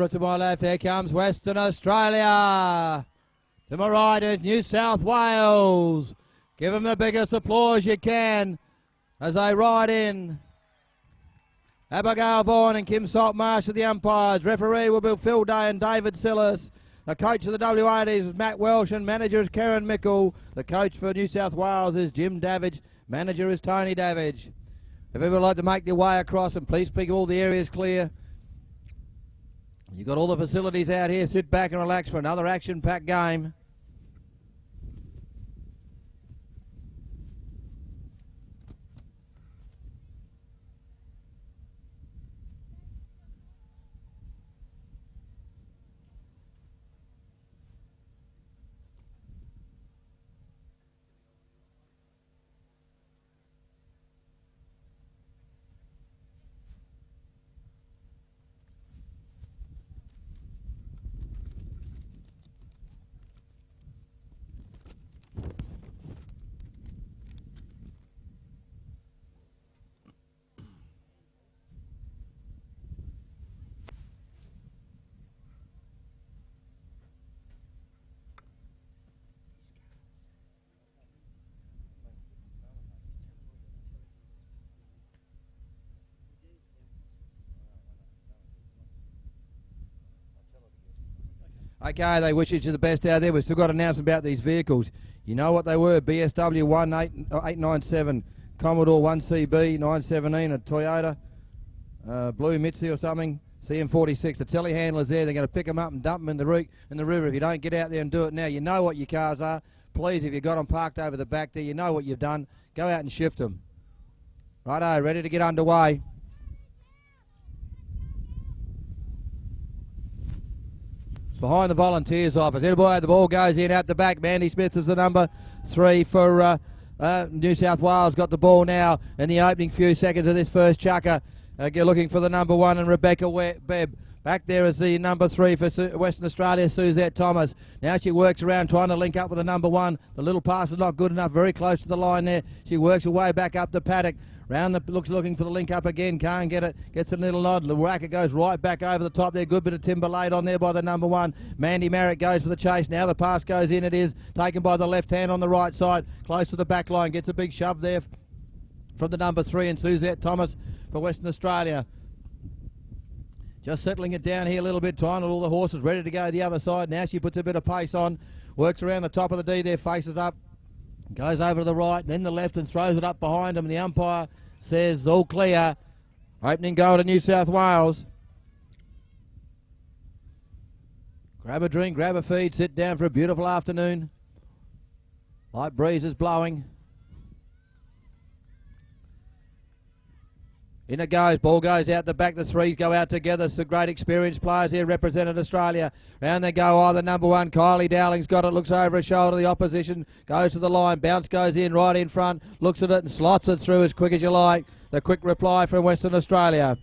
To my left, here comes Western Australia. To my right is New South Wales. Give them the biggest applause you can as they ride in. Abigail Vaughan and Kim Saltmarsh are the umpires. Referee will be Phil Day and David Sillis. The coach of the WA is Matt Welsh and manager is Karen Mickle. The coach for New South Wales is Jim Davidge. Manager is Tony Davidge. If you would like to make your way across, and please keep all the areas clear. You've got all the facilities out here. Sit back and relax for another action-packed game. Okay, they wish you the best out there. We've still got to announce about these vehicles. You know what they were: BSW 18897, Commodore 1CB 917, a Toyota, Blue Mitzi or something, CM46. The telehandlers there. They're going to pick them up and dump them in the river. If you don't get out there and do it now, you know what your cars are. Please, if you've got them parked over the back there, you know what you've done. Go out and shift them. Righto, ready to get underway. Behind the Volunteers office. Anybody, the ball goes in out the back. Mandy Smith is the number 3 for New South Wales. Got the ball now in the opening few seconds of this first chukker. Looking for the number 1 and Rebecca Webb. Back there is the number 3 for Western Australia, Suzette Thomas. Now she works around trying to link up with the number 1. The little pass is not good enough. Very close to the line there. She works her way back up the paddock. Round the looking for the link up again, can't get it, gets a little nod. Lawaka goes right back over the top there. Good bit of timber laid on there by the number 1. Mandy Merritt goes for the chase. Now the pass goes in. It is taken by the left hand on the right side, close to the back line. Gets a big shove there from the number 3 and Suzette Thomas for Western Australia. Just settling it down here a little bit, trying all the horses ready to go the other side. Now she puts a bit of pace on, works around the top of the D there, faces up. Goes over to the right, then the left and throws it up behind him. The umpire says all clear. Opening goal to New South Wales. Grab a drink, grab a feed, sit down for a beautiful afternoon. Light breeze is blowing. In it goes, ball goes out the back, the 3s go out together. Some great experienced players here represented Australia. Round they go, the number 1, Kylie Dowling's got it, looks over her shoulder, the opposition goes to the line, bounce goes in right in front, looks at it and slots it through as quick as you like. The quick reply from Western Australia.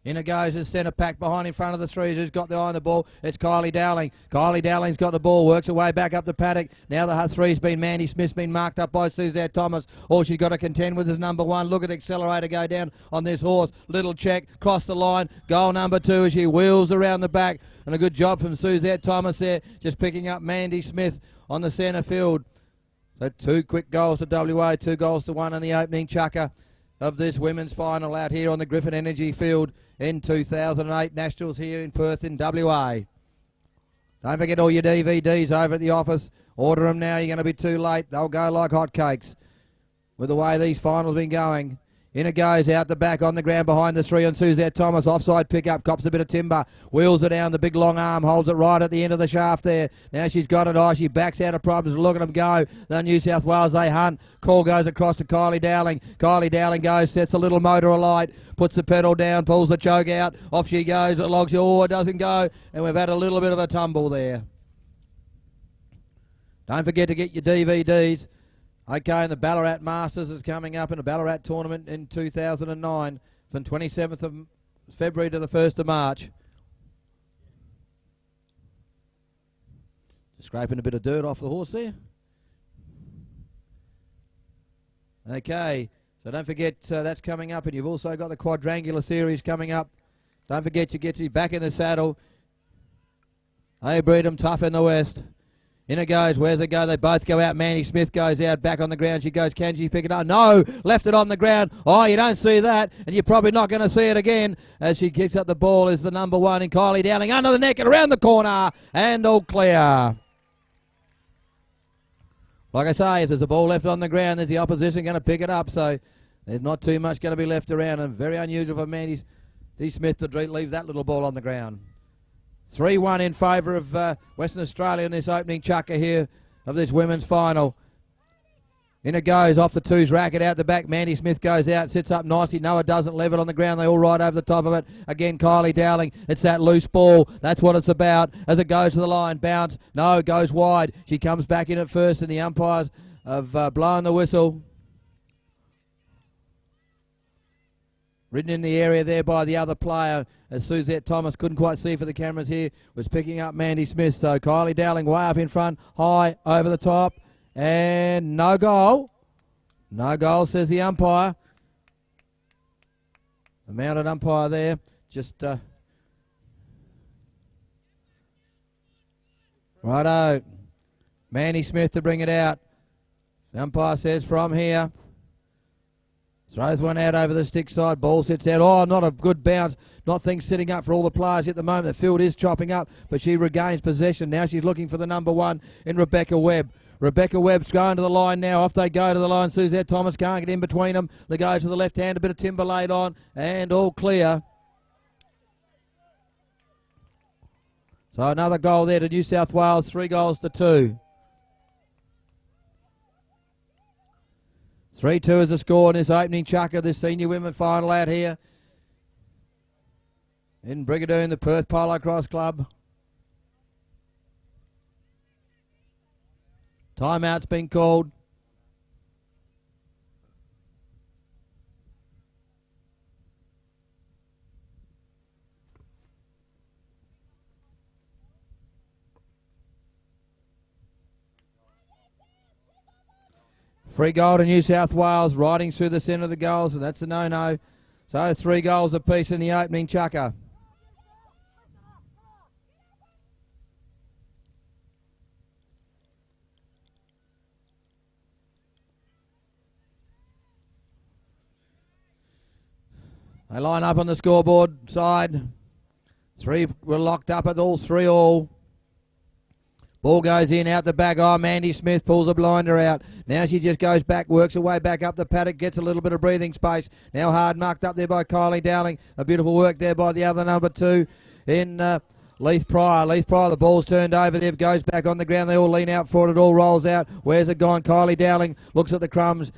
In it goes his centre pack behind in front of the 3s. Who's got the eye on the ball? It's Kylie Dowling. Kylie Dowling's got the ball, works her way back up the paddock. Now the 3's been Mandy Smith's been marked up by Suzette Thomas. All she's got to contend with is number 1. Look at the accelerator go down on this horse. Little check, cross the line. Goal number 2 as she wheels around the back. And a good job from Suzette Thomas there, just picking up Mandy Smith on the centre field. So 2 quick goals to WA, 2 goals to 1 in the opening chukker of this women's final out here on the Griffin Energy Field in 2008 Nationals here in Perth in WA. Don't forget all your DVDs over at the office. Order them now, you're going to be too late. They'll go like hotcakes with the way these finals been going. In it goes, out the back, on the ground behind the 3 on Suzette Thomas. Offside pickup, cops a bit of timber, wheels it down, the big long arm, holds it right at the end of the shaft there. Now she's got it, she backs out of problems. Look at them go. The New South Wales, they hunt. Call goes across to Kylie Dowling. Kylie Dowling goes, sets a little motor alight, puts the pedal down, pulls the choke out. Off she goes, it logs, it doesn't go. And we've had a little bit of a tumble there. Don't forget to get your DVDs. Okay, and the Ballarat Masters is coming up in a Ballarat tournament in 2009 from 27th of February to the 1st of March. Scraping a bit of dirt off the horse there. Okay, so don't forget that's coming up, and you've also got the quadrangular series coming up. Don't forget to get you back in the saddle. They breed them tough in the west. In it goes. Where's it go? They both go out. Manny Smith goes out. Back on the ground. She goes. Can she pick it up? No. Left it on the ground. Oh, you don't see that. And you're probably not going to see it again. As she kicks up the ball is the number one in Kylie Dowling. Under the neck and around the corner. And all clear. Like I say, if there's a ball left on the ground, there's the opposition going to pick it up. So there's not too much going to be left around. And very unusual for Manny Smith to leave that little ball on the ground. 3-1 in favour of Western Australia in this opening chukker here of this women's final. In it goes, off the twos racket out the back. Mandy Smith goes out, sits up nicely. Noah doesn't leave it on the ground. They all ride over the top of it. Again, Kylie Dowling. It's that loose ball. That's what it's about. As it goes to the line, bounce. No, goes wide. She comes back in at first, and the umpires have blown the whistle. Ridden in the area there by the other player, as Suzette Thomas couldn't quite see for the cameras here, was picking up Mandy Smith. So Kylie Dowling way up in front, high over the top, and no goal. No goal, says the umpire. The mounted umpire there, just righto. Mandy Smith to bring it out. The umpire says from here. Throws one out over the stick side. Ball sits out. Oh, not a good bounce. Not things sitting up for all the players at the moment. The field is chopping up, but she regains possession. Now she's looking for the number one in Rebecca Webb. Rebecca Webb's going to the line now. Off they go to the line. Suzette Thomas can't get in between them. They go to the left hand. A bit of timber laid on, and all clear. So another goal there to New South Wales. 3-2. 3-2 is the score in this opening chukker, this senior women final out here in Brigadoon, the Perth Polocrosse Club. Timeout's been called. Free goal to New South Wales, riding through the centre of the goals, and that's a no-no. So 3 goals apiece in the opening chukker. They line up on the scoreboard side. 3 were locked up at all 3 all. Ball goes in, out the back. Oh, Mandy Smith pulls a blinder out. Now she just goes back, works her way back up the paddock, gets a little bit of breathing space. Now hard marked up there by Kylie Dowling. A beautiful work there by the other number 2 in Leith Pryor. Leith Pryor, the ball's turned over there, goes back on the ground. They all lean out for it. It all rolls out. Where's it gone? Kylie Dowling looks at the crumbs.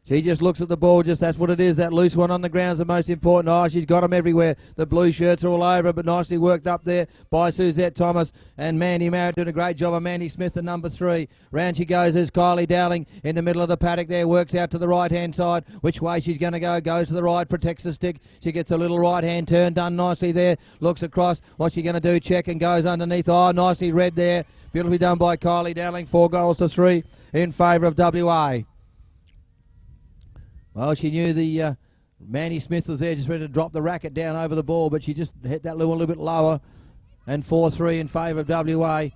She just looks at the ball, just that's what it is. That loose one on the ground is the most important. Oh, she's got them everywhere. The blue shirts are all over, but nicely worked up there by Suzette Thomas. And Mandy Marriott doing a great job of Mandy Smith, the number 3. Round she goes as Kylie Dowling in the middle of the paddock there, works out to the right-hand side. Which way she's going to go, goes to the right, protects the stick. She gets a little right-hand turn done nicely there. Looks across, what's she going to do? Check and goes underneath. Oh, nicely read there. Beautifully done by Kylie Dowling. 4-3 in favour of WA. Well, she knew the Mandy Smith was there, just ready to drop the racket down over the ball, but she just hit that little bit lower. And 4-3 in favour of WA.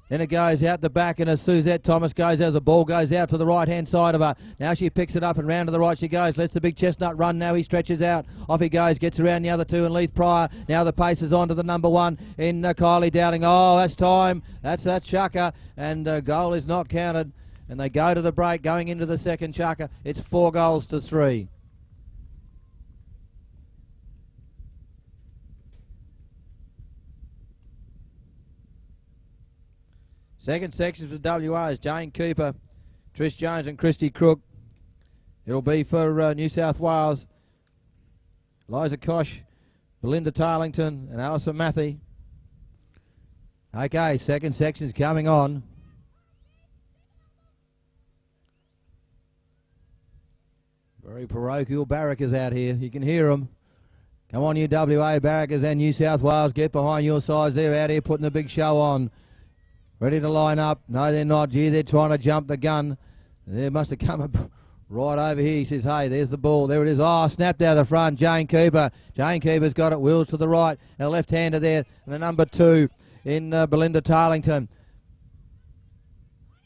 Then it goes out the back, and as Suzette Thomas goes out, the ball goes out to the right-hand side of her. Now she picks it up and round to the right she goes. Lets the big chestnut run. Now he stretches out. Off he goes. Gets around the other 2 and Leith Pryor. Now the pace is on to the number 1 in Kylie Dowling. Oh, that's time. That's that chukker. And goal is not counted. And they go to the break, going into the second chukker. It's 4-3. Second section for WA is Jane Cooper, Trish Jones and Christy Crook. It'll be for New South Wales, Liza Kosh, Belinda Tarlington and Alison Matthey. Okay, second section's coming on. Very parochial barrackers out here. You can hear them. Come on, you WA barrackers and New South Wales. Get behind your sides. They're out here putting a big show on. ready to line up. No, they're not. Gee, they're trying to jump the gun. They must have come up right over here. He says, hey, there's the ball. There it is. Oh, snapped out of the front. Jane Cooper. Jane Cooper's got it. Wheels to the right. And a left-hander there. And the number 2 in Belinda Tarlington.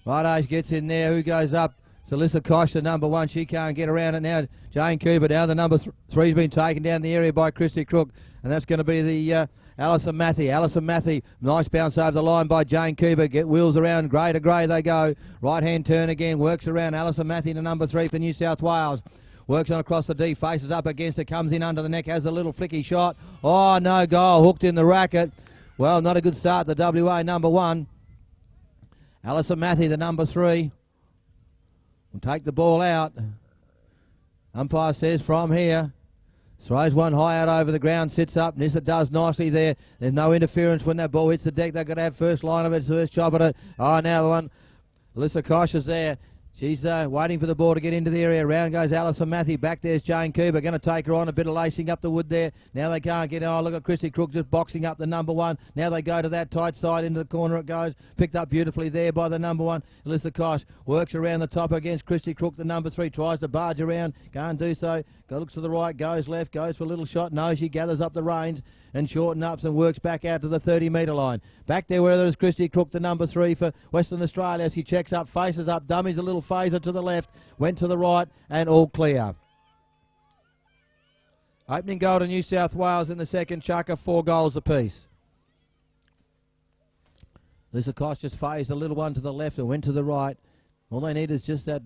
Righto, she gets in there. Who goes up? Celissa Kosh, the number 1. She can't get around it now. Jane Cooper down. The number 3's been taken down the area by Christy Crook. And that's going to be the Alison Matthey. Alison Matthey, nice bounce over the line by Jane Cooper. Get wheels around. Grey to grey they go. Right-hand turn again. Works around. Alison Matthey, the number 3 for New South Wales. Works on across the D. Faces up against it. Comes in under the neck. Has a little flicky shot. Oh, no goal. Hooked in the racket. Well, not a good start. The WA number 1. Alison Matthey, the number 3. Will take the ball out. Umpire says from here. Throws one high out over the ground, sits up. Nissa does nicely there. There's no interference when that ball hits the deck. They've got to have first line of it, first chop at it. Oh, now the one. Alyssa Kosh is there. She's waiting for the ball to get into the area. Round goes Alison Matthey. Back there's Jane Cooper. Going to take her on. A bit of lacing up the wood there. Now they can't get. Oh, look at Christy Crook just boxing up the number 1. Now they go to that tight side. Into the corner it goes. Picked up beautifully there by the number 1. Alyssa Kosh works around the top against Christy Crook, the number 3. Tries to barge around. Can't do so. Looks to the right. Goes left. Goes for a little shot. No, she gathers up the reins and shorten ups and works back out to the 30-metre line. Back there where there is Christy Crook, the number 3 for Western Australia. She checks up, faces up, dummies a little phaser to the left, went to the right, and all clear. Opening goal to New South Wales in the second chukker, 4 goals apiece. Lisa Kosh just phased a little one to the left and went to the right. All they need is just that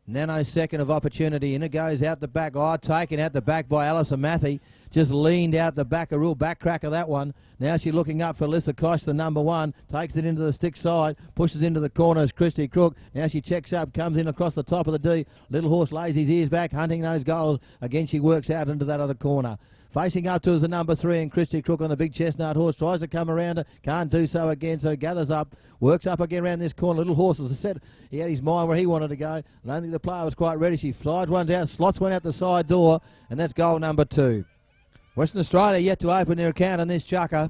nanosecond of opportunity. In it goes out the back. Oh, taken out the back by Alison Matthey. Just leaned out the back, a real back crack of that one. Now she's looking up for Alyssa Kosh, the number 1. Takes it into the stick side, pushes into the corner as Christy Crook. Now she checks up, comes in across the top of the D. Little Horse lays his ears back, hunting those goals. Again, she works out into that other corner. Facing up to is the number 3 and Christy Crook on the big chestnut horse. Tries to come around her. Can't do so again, so gathers up. Works up again around this corner. Little Horse, as I said, he had his mind where he wanted to go. I don't think the player was quite ready. She slides one down, slots one out the side door, and that's goal number 2. Western Australia yet to open their account on this chukker.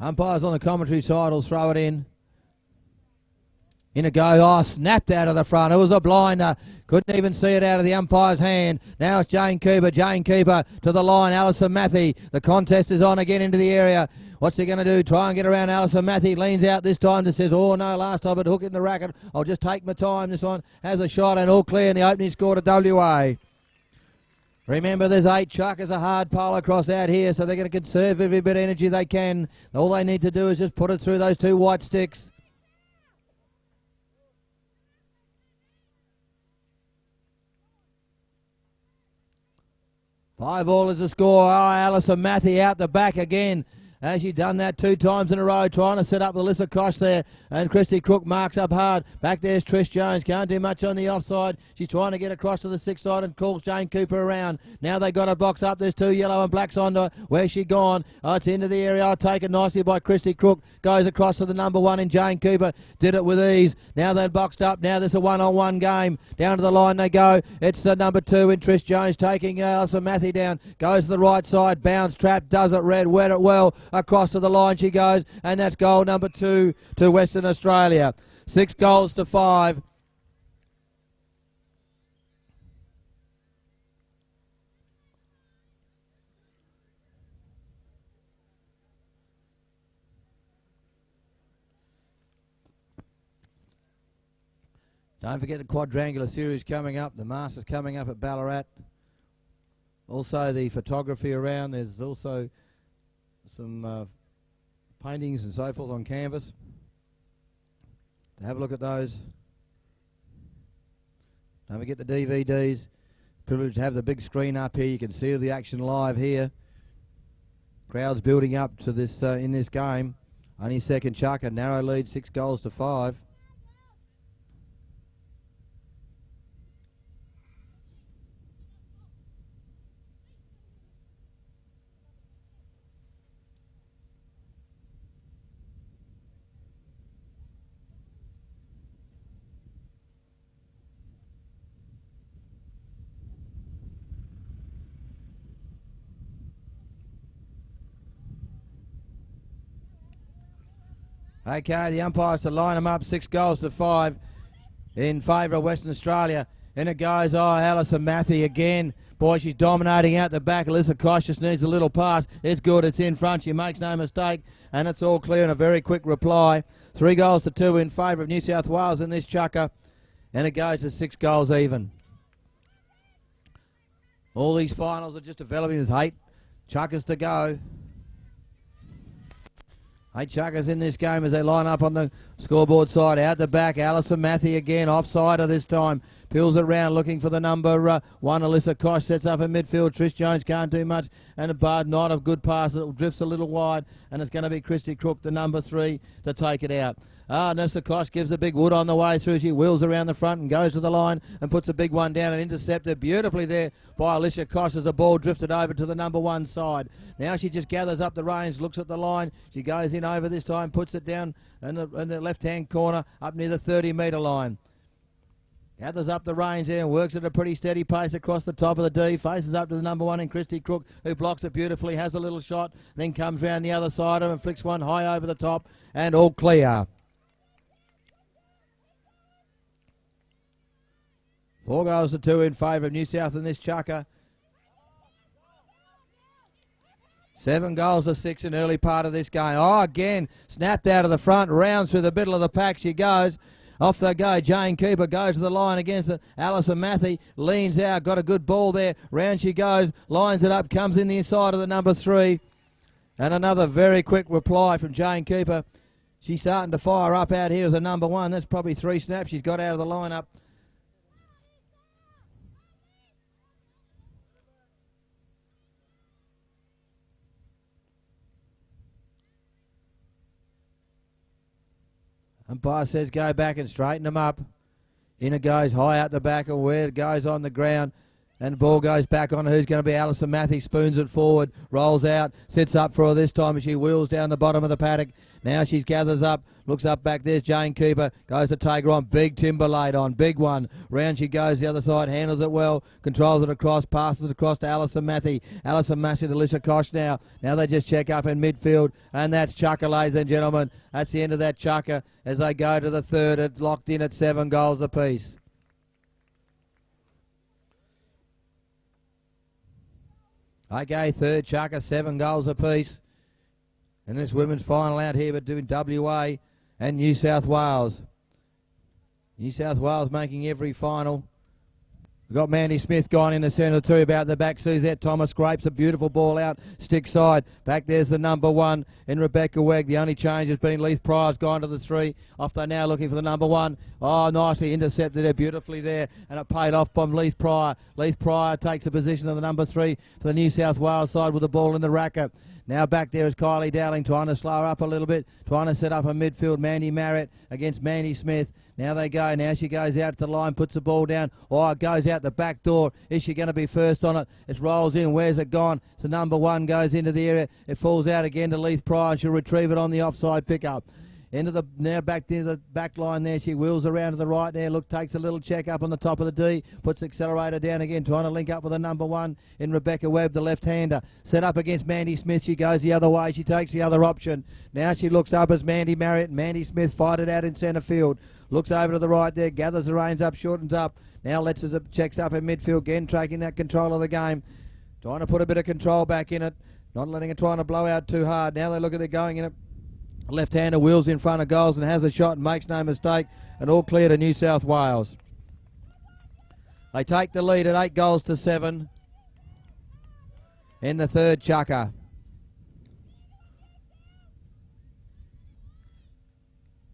Umpires on the commentary side will throw it in. In it goes. Oh, snapped out of the front. It was a blinder. Couldn't even see it out of the umpire's hand. Now it's Jane Cooper. Jane Cooper to the line. Alison Matthey. The contest is on again into the area. What's he going to do? Try and get around Alison Matthey. Leans out this time and says, oh no, last time it hook in the racket. I'll just take my time. This one has a shot and all clear in the opening score to WA. Remember, there's 8 chuckers, a hard Polocrosse out here, so they're going to conserve every bit of energy they can. All they need to do is just put it through those 2 white sticks. Five all is the score. Oh, Alison Matthey out the back again. Has she done that 2 times in a row, trying to set up Alyssa Kosh there. And Christy Crook marks up hard. Back there's Trish Jones. Can't do much on the offside. She's trying to get across to the 6th side and calls Jane Cooper around. Now they got a box up. There's 2 yellow and blacks on her. Where's she gone? Oh, it's into the area. Oh, taken nicely by Christy Crook. Goes across to the number 1 in Jane Cooper. Did it with ease. Now they're boxed up. Now there's a 1-on-1 game. Down to the line they go. It's the number 2 in Trish Jones taking Alison Matthey down. Goes to the right side. Bounce trap. Does it red. Wet it well. Across to the line she goes, and that's goal number 2 to Western Australia. 6 goals to 5. Don't forget the quadrangular series coming up. The Masters coming up at Ballarat. Also the photography around. There's also some paintings and so forth on canvas. To have a look at those. Don't forget the DVDs. Privileged to have the big screen up here. You can see the action live here. Crowds building up to this in this game. Only second chuck, a narrow lead, 6 goals to 5. Okay, the umpires to line them up, 6 goals to 5 in favour of Western Australia. In it goes, Alison Matthew again. Boy, she's dominating out the back. Alyssa Kosh just needs a little pass. It's good, it's in front, she makes no mistake, and it's all clear and a very quick reply. 3 goals to 2 in favour of New South Wales in this chukker, and it goes to 6 goals even. All these finals are just developing. There's 8 chukkers to go. 8 chukkers in this game as they line up on the scoreboard side. Out the back, Alison Matthew again, offsider this time. Peels around looking for the number 1. Alyssa Kosh sets up in midfield. Trish Jones can't do much. And a Bard not a good pass. It drifts a little wide. And it's going to be Christy Crook, the number 3, to take it out. Alyssa Kosh gives a big wood on the way through. She wheels around the front and goes to the line and puts a big one down and intercepted beautifully there by Alyssa Kosh as the ball drifted over to the number 1 side. Now she just gathers up the reins, looks at the line. She goes in over this time, puts it down in the left-hand corner up near the 30-metre line. Gathers up the reins there and works at a pretty steady pace across the top of the D. Faces up to the number 1 in Christy Crook, who blocks it beautifully, has a little shot, then comes round the other side and flicks one high over the top, and all clear. 4 goals to 2 in favour of New South in this chukker. 7 goals to 6 in early part of this game. Again, snapped out of the front, round through the middle of the pack she goes. Off they go. Jane Cooper goes to the line against Alison Matthew. Leans out. Got a good ball there. Round she goes. Lines it up. Comes in the inside of the number 3. And another very quick reply from Jane Cooper. She's starting to fire up out here as a number 1. That's probably 3 snaps she's got out of the lineup. Umpire says go back and straighten them up. In it goes high out the back of where it goes on the ground. And the ball goes back on who's going to be Alison Matthew. Spoons it forward, rolls out, sits up for her this time as she wheels down the bottom of the paddock. Now she gathers up, looks up back. There's Jane Cooper, goes to take her on. Big timber laid on, big one. Round she goes the other side, handles it well, controls it across, passes it across to Alison Matthew. Alison Matthew to Alyssa Kosh now. Now they just check up in midfield, and that's chukker, ladies and gentlemen. That's the end of that chukker as they go to the third. It's locked in at 7 goals apiece. Okay, third chukker, 7 goals apiece. And this women's final out here between WA and New South Wales. New South Wales making every final. We've got Mandy Smith gone in the centre too, about the back. Suzette Thomas scrapes a beautiful ball out, stick side. Back there's the number 1 in Rebecca Wegg. The only change has been Leith Pryor's gone to the 3. Off they're now looking for the number 1. Nicely intercepted it beautifully there, and it paid off from Leith Pryor. Leith Pryor takes the position of the number 3 for the New South Wales side with the ball in the racket. Now back there is Kylie Dowling trying to slow her up a little bit, trying to set up a midfield. Mandy Marriott against Mandy Smith. Now they go. Now she goes out to the line, puts the ball down. It goes out the back door. Is she going to be first on it? It rolls in. Where's it gone? So number 1 goes into the area. It falls out again to Leith Pryor. She'll retrieve it on the offside pickup. Now back to the back line there. She wheels around to the right there. Look, takes a little check up on the top of the D. Puts the accelerator down again, trying to link up with the number 1 in Rebecca Webb, the left-hander. Set up against Mandy Smith. She goes the other way. She takes the other option. Now she looks up as Mandy Marriott. Mandy Smith fight it out in centre field. Looks over to the right there. Gathers the reins up, shortens up. Now lets us checks up in midfield again, taking that control of the game. Trying to put a bit of control back in it. Not letting it trying to blow out too hard. Now they look at it going in it. Left-hander wheels in front of goals and has a shot and makes no mistake, and all clear to New South Wales. They take the lead at 8 goals to 7 in the third chukker.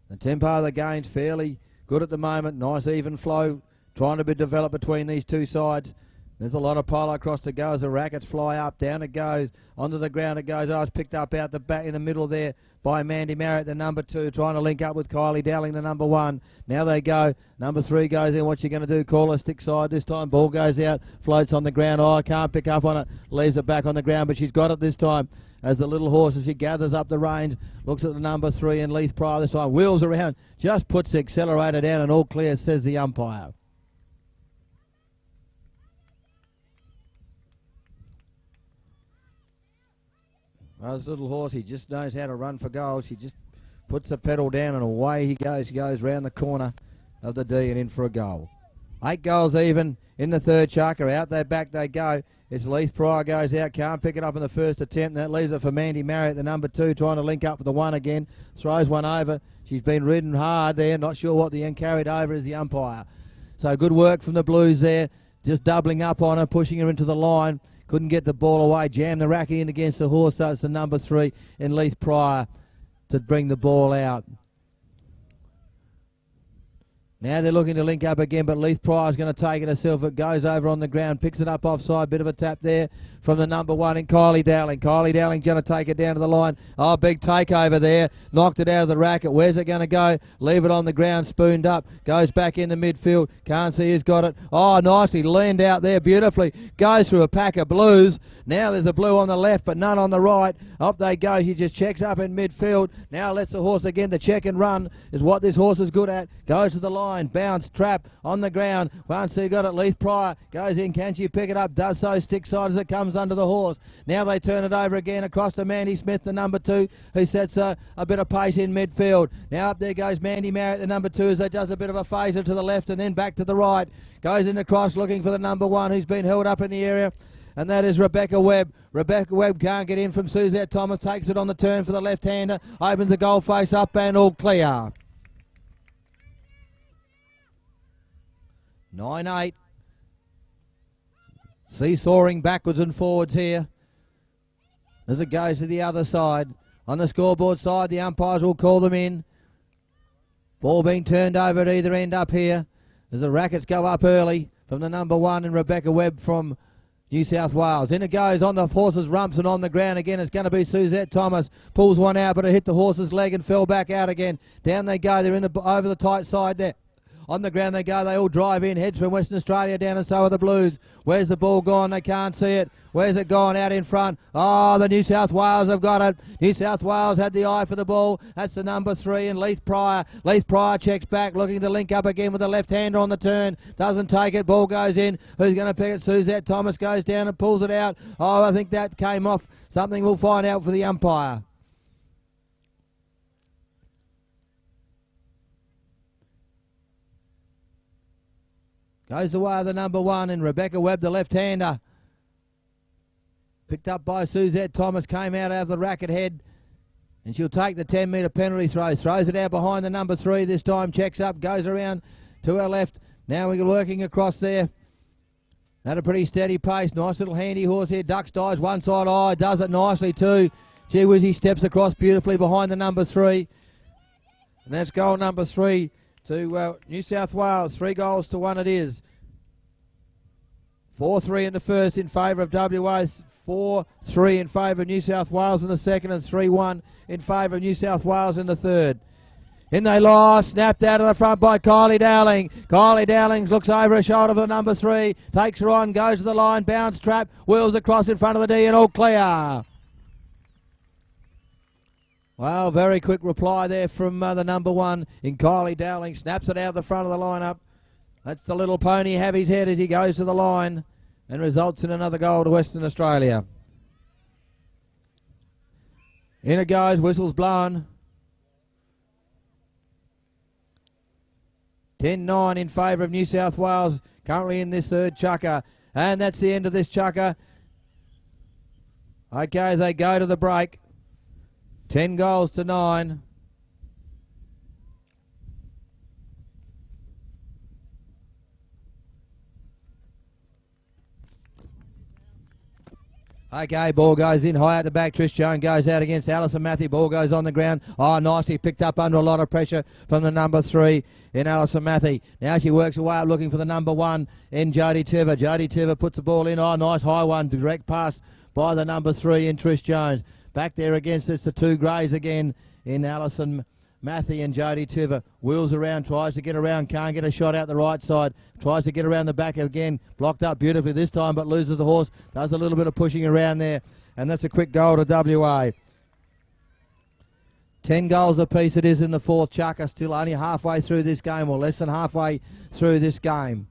The tempo of the game's fairly good at the moment. Nice even flow trying to be developed between these two sides. There's a lot of Polocrosse to go as the rackets fly up. Down it goes. Onto the ground it goes. It's picked up out the back in the middle there by Mandy Marriott, the number 2, trying to link up with Kylie Dowling, the number 1. Now they go. Number 3 goes in. What's she going to do? Call her stick side this time. Ball goes out. Floats on the ground. Can't pick up on it. Leaves it back on the ground, but she's got it this time. As the little horse, as she gathers up the reins, looks at the number 3 and Leith Pryor this time. Wheels around. Just puts the accelerator down and all clear, says the umpire. Well, this little horse, he just knows how to run for goals. She just puts the pedal down and away he goes. He goes round the corner of the D and in for a goal. 8 goals even in the third chukker. Out they back they go. It's Leith Pryor goes out, can't pick it up in the first attempt, and that leaves it for Mandy Marriott, the number 2, trying to link up with the 1 again. Throws one over. She's been ridden hard there, not sure what the end carried over is the umpire. So good work from the Blues there, just doubling up on her, pushing her into the line. Couldn't get the ball away, jammed the racket in against the horse, so it's the number 3 in Leith Pryor to bring the ball out. Now they're looking to link up again, but Leith Pryor's going to take it herself. It goes over on the ground, picks it up offside. Bit of a tap there from the number 1 in Kylie Dowling. Kylie Dowling's going to take it down to the line. Oh, big takeover there. Knocked it out of the racket. Where's it going to go? Leave it on the ground, spooned up. Goes back in the midfield. Can't see who's got it. Oh, nicely leaned out there beautifully. Goes through a pack of Blues. Now there's a Blue on the left, but none on the right. Up they go. She just checks up in midfield. Now lets the horse again. The check and run is what this horse is good at. Goes to the line. Bounce, trap on the ground. Once he got it, Leith Pryor goes in. Can she pick it up? Does so, stick side as it comes under the horse. Now they turn it over again across to Mandy Smith, the number 2, who sets a bit of pace in midfield. Now up there goes Mandy Marriott, the number 2, as they does a bit of a phaser to the left and then back to the right. Goes in across looking for the number 1, who's been held up in the area, and that is Rebecca Webb. Rebecca Webb can't get in from Suzette Thomas, takes it on the turn for the left-hander, opens the goal face up and all clear. 9-8. Seesawing backwards and forwards here as it goes to the other side. On the scoreboard side, the umpires will call them in. Ball being turned over at either end up here as the rackets go up early from the number 1 and Rebecca Webb from New South Wales. In it goes on the horse's rumps and on the ground again. It's going to be Suzette Thomas. Pulls one out, but it hit the horse's leg and fell back out again. Down they go. They're in the over the tight side there. On the ground they go, they all drive in, heads from Western Australia down, and so are the Blues. Where's the ball gone? They can't see it. Where's it gone? Out in front. Oh, the New South Wales have got it. New South Wales had the eye for the ball. That's the number 3 and Leith Pryor. Leith Pryor checks back, looking to link up again with the left-hander on the turn. Doesn't take it. Ball goes in. Who's going to pick it? Suzette Thomas goes down and pulls it out. Oh, I think that came off. Something we'll find out for the umpire. Goes the way of the number 1 and Rebecca Webb, the left-hander. Picked up by Suzette Thomas, came out of the racket head. And she'll take the 10-metre penalty throw. Throws it out behind the number 3 this time. Checks up, goes around to her left. Now we're working across there. At a pretty steady pace. Nice little handy horse here. Ducks dives one side eye. Does it nicely too. Gee whiz, he steps across beautifully behind the number 3. And that's goal number 3. To New South Wales, 3 goals to 1 it is. 4-3 in the first in favour of WA, 4-3 in favour of New South Wales in the second, and 3-1 in favour of New South Wales in the third. In they lie, snapped out of the front by Kylie Dowling. Kylie Dowling looks over her shoulder for the number 3, takes her on, goes to the line, bounce trap, wheels across in front of the D and all clear. Well, very quick reply there from the number 1 in Kylie Dowling. Snaps it out the front of the lineup. That's the little pony have his head as he goes to the line and results in another goal to Western Australia. In it goes, whistle's blown. 10-9 in favour of New South Wales, currently in this third chukker. And that's the end of this chukker. Okay, as they go to the break. 10 goals to 9. Okay, ball goes in high at the back. Trish Jones goes out against Alison Matthew. Ball goes on the ground. Oh, nicely picked up under a lot of pressure from the number 3 in Alison Matthew. Now she works away up looking for the number 1 in Jodie Tiver. Jodie Tiver puts the ball in. Oh, nice high one. Direct pass by the number 3 in Trish Jones. Back there against it's the 2 greys again in Alison Matthew and Jodie Tiver. Wheels around, tries to get around, can't get a shot out the right side. Tries to get around the back again. Blocked up beautifully this time, but loses the horse. Does a little bit of pushing around there. And that's a quick goal to WA. 10 goals apiece it is in the fourth chukker. Still only halfway through this game, or less than halfway through this game.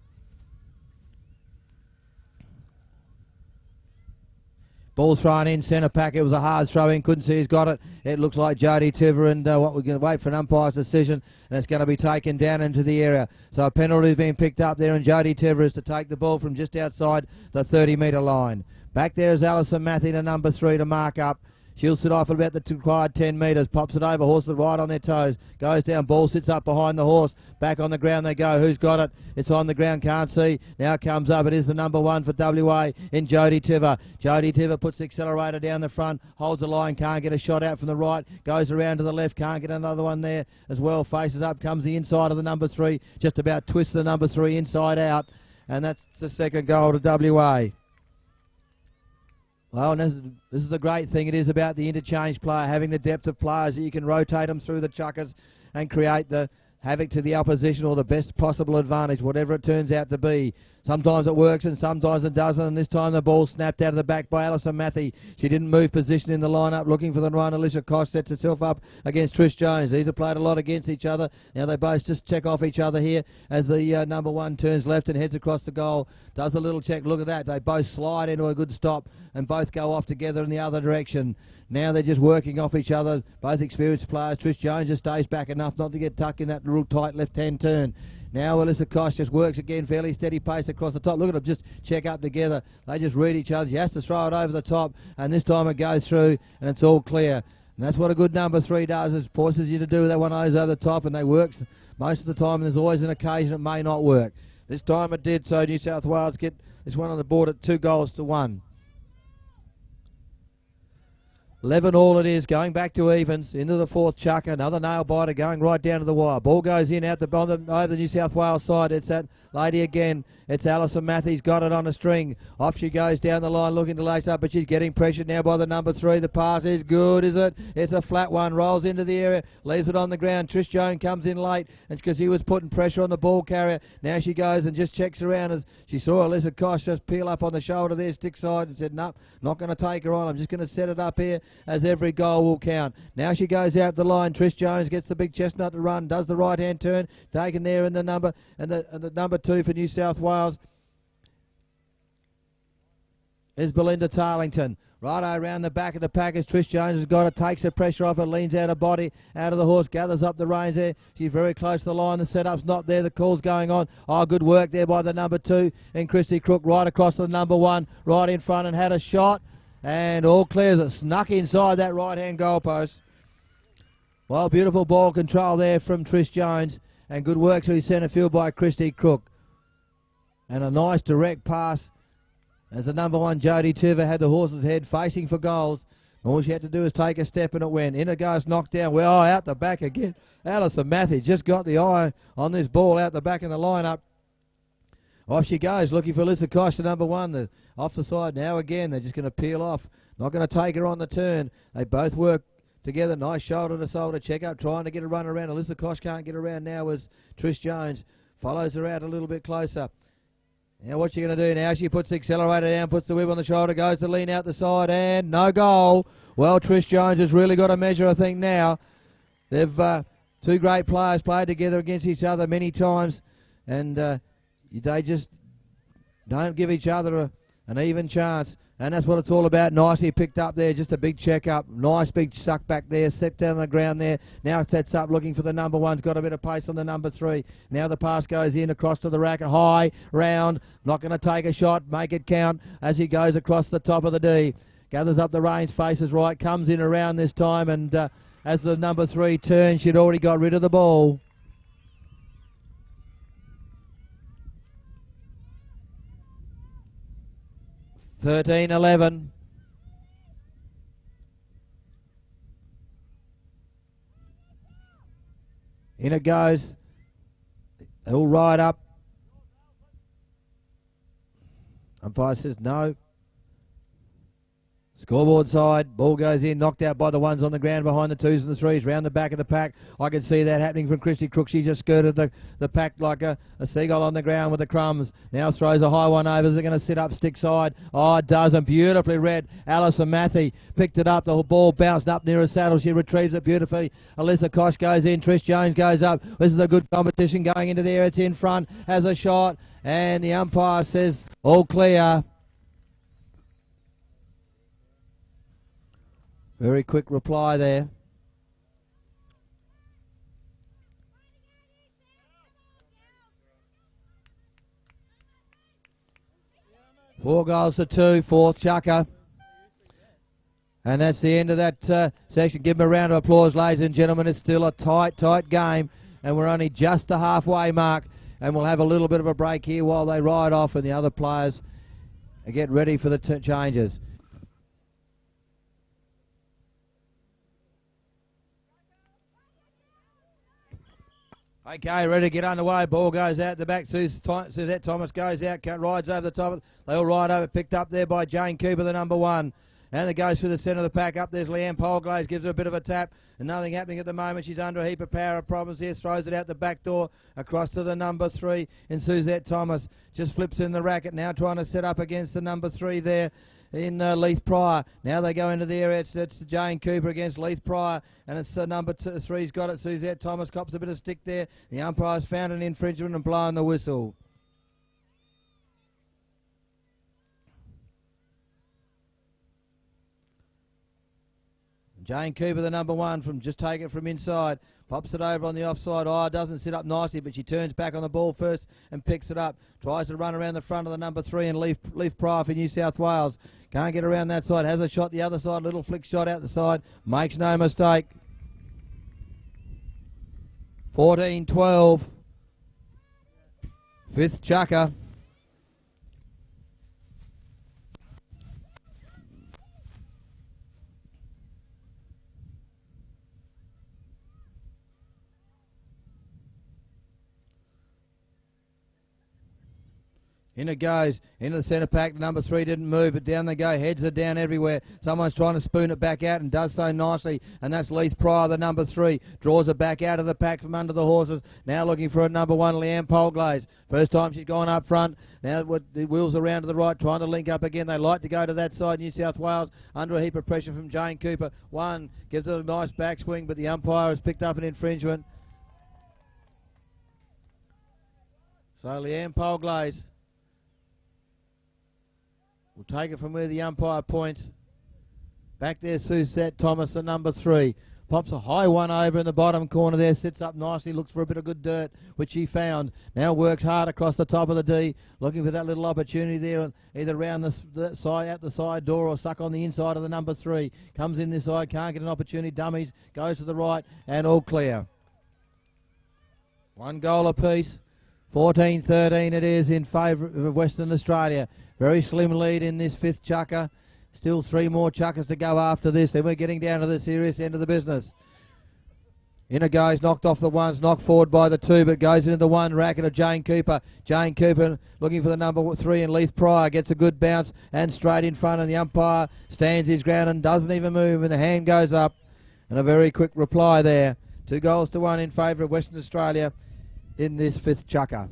Ball thrown in centre pack. It was a hard throw in. Couldn't see who's got it. It looks like Jody Tiver, and what we're going to wait for an umpire's decision, and it's going to be taken down into the area. So a penalty is being picked up there, and Jody Tiver is to take the ball from just outside the 30-metre line. Back there is Alison Matthew to number 3 to mark up. She'll sit off at about the required 10 metres. Pops it over. Horses right on their toes. Goes down. Ball sits up behind the horse. Back on the ground they go. Who's got it? It's on the ground. Can't see. Now it comes up. It is the number 1 for WA in Jody Tiver. Jody Tiver puts the accelerator down the front. Holds the line. Can't get a shot out from the right. Goes around to the left. Can't get another one there as well. Faces up. Comes the inside of the number 3. Just about twists the number 3 inside out. And that's the second goal to WA. Well, and this is the great thing. It is about the interchange player, having the depth of players that you can rotate them through the chuckers and create the havoc to the opposition or the best possible advantage, whatever it turns out to be. Sometimes it works and sometimes it doesn't, and this time the ball snapped out of the back by Alison Matthew. She didn't move position in the lineup, looking for the run. Alicia Kosh sets herself up against Trish Jones. These have played a lot against each other. Now they both just check off each other here as the number 1 turns left and heads across the goal. Does a little check. Look at that. They both slide into a good stop and both go off together in the other direction. Now they're just working off each other. Both experienced players. Trish Jones just stays back enough not to get tucked in that real tight left-hand turn. Now Alyssa Kosh just works again, fairly steady pace across the top. Look at them just check up together. They just read each other. She has to throw it over the top, and this time it goes through, and it's all clear. And that's what a good number 3 does. It forces you to do that one over the top, and they work most of the time, and there's always an occasion it may not work. This time it did, so New South Wales get this one on the board at 2-1. 11 all it is, going back to evens, into the 4th chucker, another nail biter going right down to the wire. Ball goes in out over the New South Wales side. It's that lady again. It's Alison Matthews, got it on a string. Off she goes down the line looking to lace up, but she's getting pressured now by the number 3. The pass is good, is it? It's a flat one, rolls into the area, leaves it on the ground. Trish Jones comes in late, and because he was putting pressure on the ball carrier, now she goes and just checks around as she saw Alyssa Kosh just peel up on the shoulder there, stick side, and said, no, not going to take her on. I'm just going to set it up here as every goal will count. Now she goes out the line. Trish Jones gets the big chestnut to run, does the right hand turn, taken there in the number and the number 2 for New South Wales is Belinda Tarlington. Righto around the back of the pack as Trish Jones has got it, takes the pressure off it, leans out her body, out of the horse, gathers up the reins there. She's very close to the line. The setup's not there. The call's going on. Oh, good work there by the number 2 and Christy Crook right across the number 1, right in front and had a shot. And all clear as it snuck inside that right-hand goalpost. Well, beautiful ball control there from Trish Jones. And good work through centre field by Christy Crook. And a nice direct pass as the number 1 Jody Tiver had the horse's head facing for goals. All she had to do was take a step and it went. In it goes, knocked down. Well, out the back again. Alison Matthews just got the eye on this ball out the back in the lineup. Off she goes, looking for Alyssa Kosh, the number 1. Off the side now again. They're just going to peel off. Not going to take her on the turn. They both work together. Nice shoulder to shoulder check up, trying to get a run around. Alyssa Kosh can't get around now as Trish Jones follows her out a little bit closer. Now what's she going to do now? She puts the accelerator down, puts the whip on the shoulder, goes to lean out the side, and no goal. Well, Trish Jones has really got a measure, I think, now. They've 2 great players played together against each other many times, and they just don't give each other an even chance. And that's what it's all about. Nicely picked up there, just a big check up. Nice big suck back there, set down on the ground there. Now it sets up looking for the number 1's got a bit of pace on the number 3. Now the pass goes in across to the racket, high, round, not going to take a shot, make it count as he goes across the top of the D. Gathers up the reins, faces right, comes in around this time, and as the number 3 turns, she'd already got rid of the ball. $13-11. In it goes. He'll ride up. Umpire says no. Scoreboard side, ball goes in, knocked out by the 1s on the ground behind the 2s and the 3s, round the back of the pack. I can see that happening from Christy Crook. She just skirted the pack like a seagull on the ground with the crumbs. Now throws a high one over. They're going to sit up stick side. Oh, it doesn't. Beautifully read. Alison Matthew picked it up. The ball bounced up near her saddle. She retrieves it beautifully. Alyssa Kosh goes in. Trish Jones goes up. This is a good competition going into there. It's in front. Has a shot. And the umpire says all clear. Very quick reply there. Four goals to two, fourth chucker. And that's the end of that section. Give them a round of applause, ladies and gentlemen. It's still a tight game. And we're only just the halfway mark. And we'll have a little bit of a break here while they ride off and the other players get ready for the changes. Okay, ready to get underway. Ball goes out the back. Suzette Thomas goes out, rides over the top of it. They all ride over, picked up there by Jane Cooper, the number one. And it goes through the centre of the pack. Up there's Leanne Polglaze, gives her a bit of a tap. And nothing happening at the moment. She's under a heap of power of problems here. Throws it out the back door across to the number three. And Suzette Thomas just flips in the racket. Now trying to set up against the number three there in Leith Pryor. Now they go into the area. It's Jane Cooper against Leith Pryor. And it's number three's got it. Suzette Thomas cops a bit of stick there. The umpire's found an infringement and blown the whistle. Jane Cooper, the number one, from just take it from inside. Pops it over on the offside. Oh, doesn't sit up nicely, but she turns back on the ball first and picks it up. Tries to run around the front of the number three and Leith Pryor for New South Wales. Can't get around that side. Has a shot the other side. Little flick shot out the side. Makes no mistake. 14-12. Fifth chucker. In it goes, into the centre pack. The number three didn't move, but down they go. Heads are down everywhere. Someone's trying to spoon it back out and does so nicely. And that's Leith Pryor, the number three. Draws it back out of the pack from under the horses. Now looking for a number one, Leanne Polglaze. First time she's gone up front. Now the wheels around to the right, trying to link up again. They like to go to that side. New South Wales under a heap of pressure from Jane Cooper. One gives it a nice backswing, but the umpire has picked up an infringement. So Leanne Polglaze we'll take it from where the umpire points. Back there, Suzette Thomas, the number three. Pops a high one over in the bottom corner there. Sits up nicely, looks for a bit of good dirt, which he found. Now works hard across the top of the D, looking for that little opportunity there, either round the side, out the side door, or suck on the inside of the number three. Comes in this side, can't get an opportunity. Dummies, goes to the right, and all clear. One goal apiece. 14-13 it is in favour of Western Australia. Very slim lead in this fifth chucker. Still three more chuckers to go after this. Then we're getting down to the serious end of the business. In it goes, knocked off the ones, knocked forward by the two, but goes into the one racket of Jane Cooper. Jane Cooper looking for the number three, and Leith Pryor gets a good bounce and straight in front, and the umpire stands his ground and doesn't even move, and the hand goes up. And a very quick reply there. 2-1 in favour of Western Australia in this fifth chucker.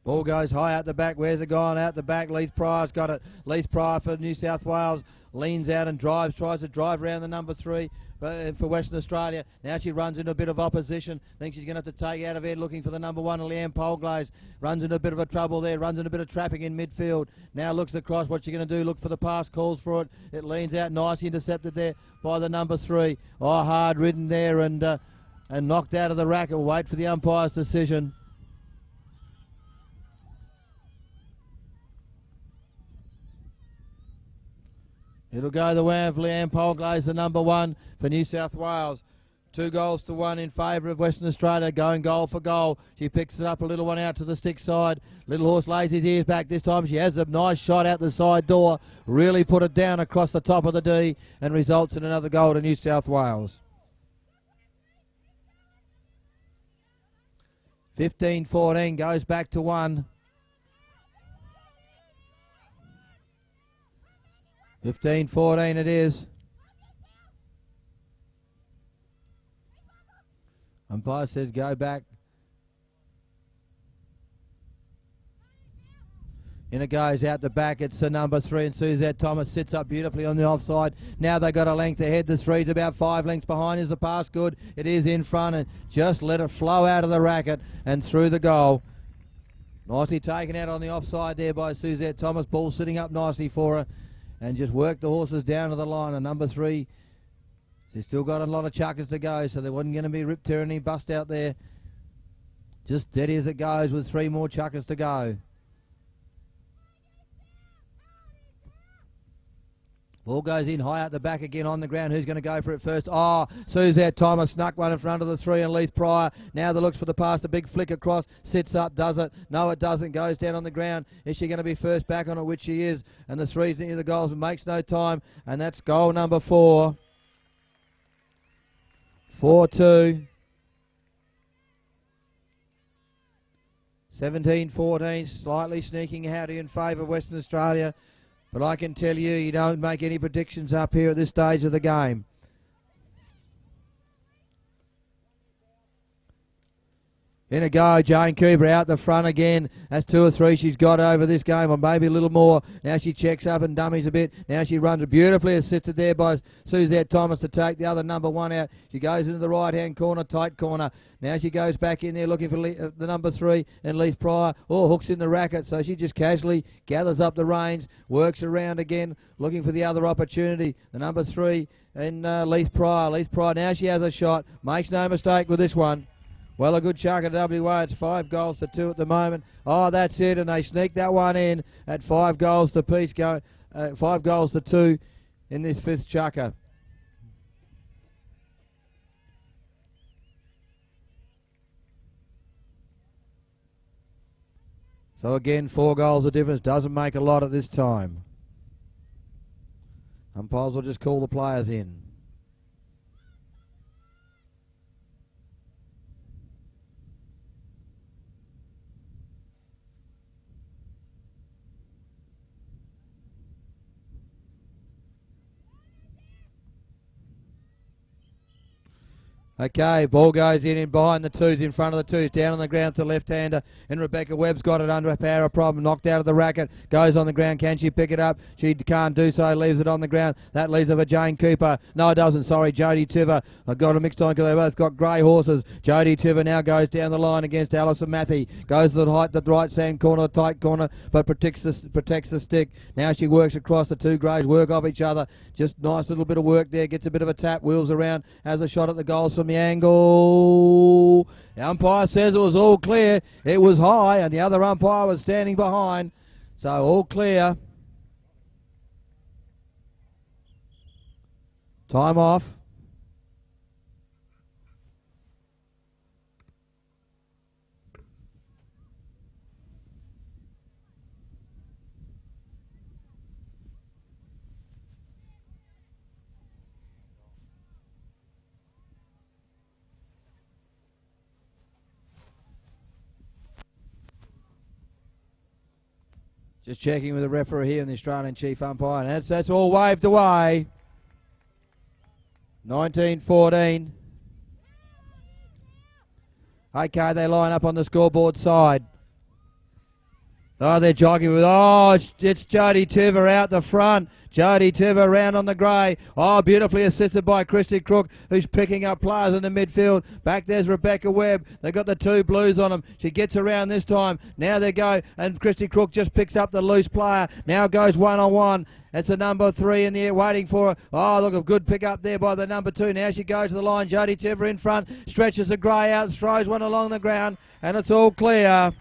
Ball goes high out the back. Where's it gone? Out the back. Leith Pryor's got it. Leith Pryor for New South Wales leans out and drives, tries to drive around the number three for Western Australia. Now she runs into a bit of opposition. Thinks she's going to have to take out of here, looking for the number one, Leanne Polglaze. Runs into a bit of a trouble there, runs into a bit of traffic in midfield. Now looks across. What's she going to do? Look for the pass, calls for it. It leans out, nicely intercepted there by the number three. Oh, hard ridden there and knocked out of the rack. We'll wait for the umpire's decision. It'll go the way of Leanne Polglaze, the number one for New South Wales. 2-1 in favour of Western Australia, going goal for goal. She picks it up, a little one out to the stick side. Little horse lays his ears back this time. She has a nice shot out the side door. Really put it down across the top of the D and results in another goal to New South Wales. 15-14 goes back to one. 15-14 it is. Umpire says go back. In it goes out the back. It's the number 3, and Suzette Thomas sits up beautifully on the offside. Now they got a length ahead. The 3's about 5 lengths behind. Is the pass good? It is in front, and just let it flow out of the racket and through the goal. Nicely taken out on the offside there by Suzette Thomas. Ball sitting up nicely for her, and just worked the horses down to the line. And number 3, she's still got a lot of chuckers to go, so there wasn't going to be rip tear any bust out there. Just steady as it goes with 3 more chuckers to go. Ball goes in high out the back again on the ground. Who's going to go for it first? Oh, Suzette Thomas snuck one in front of the 3 and Leith Pryor. Now the looks for the pass. A big flick across. Sits up. Does it? No, it doesn't. Goes down on the ground. Is she going to be first back on it? Which she is. And the 3's near the goals and makes no time. And that's goal number 4. 4-2. 17-14. Slightly sneaking out in favour of Western Australia. But I can tell you, you don't make any predictions up here at this stage of the game. In a go, Jane Cooper out the front again. That's 2 or 3 she's got over this game, or maybe a little more. Now she checks up and dummies a bit. Now she runs it beautifully, assisted there by Suzette Thomas to take the other number 1 out. She goes into the right-hand corner, tight corner. Now she goes back in there looking for the number 3 and Leith Pryor. Oh, hooks in the racket, so she just casually gathers up the reins, works around again, looking for the other opportunity. The number 3 and Leith Pryor. Leith Pryor, now she has a shot. Makes no mistake with this one. Well, a good chuck at WA. It's 5 goals to 2 at the moment. Oh, that's it, and they sneak that one in at 5 goals to piece. 5 goals to 2 in this 5th chucker. So again, 4 goals of difference. Doesn't make a lot at this time. Umpires will just call the players in. Okay, ball goes in behind the 2's, in front of the 2's, down on the ground to the left-hander, and Rebecca Webb's got it under a power problem, knocked out of the racket, goes on the ground. Can she pick it up? She can't do so, leaves it on the ground. That leaves her for Jane Cooper. No, it doesn't, sorry, Jodie Tiver. I've got a mixed on because they both got grey horses. Jodie Tiver now goes down the line against Alison Matthey. Goes to the right-hand corner, the tight corner, but protects the stick. Now she works across. The 2 greys, work off each other. Just nice little bit of work there, gets a bit of a tap, wheels around, has a shot at the goals from the angle. The umpire says it was all clear. It was high, and the other umpire was standing behind. So all clear. Time off. Just checking with the referee here and the Australian chief umpire, and that's all waved away. 19-14. Okay, they line up on the scoreboard side. Oh, they're jogging with, it's Jodie Tiver out the front. Jodie Tiver round on the grey. Oh, beautifully assisted by Christy Crook, who's picking up players in the midfield. Back there's Rebecca Webb. They've got the 2 blues on them. She gets around this time. Now they go, and Christy Crook just picks up the loose player. Now goes one-on-one. It's a number 3 in the air waiting for her. Oh, look, a good pick up there by the number 2. Now she goes to the line. Jodie Tiver in front. Stretches the grey out, throws one along the ground, and it's all clear.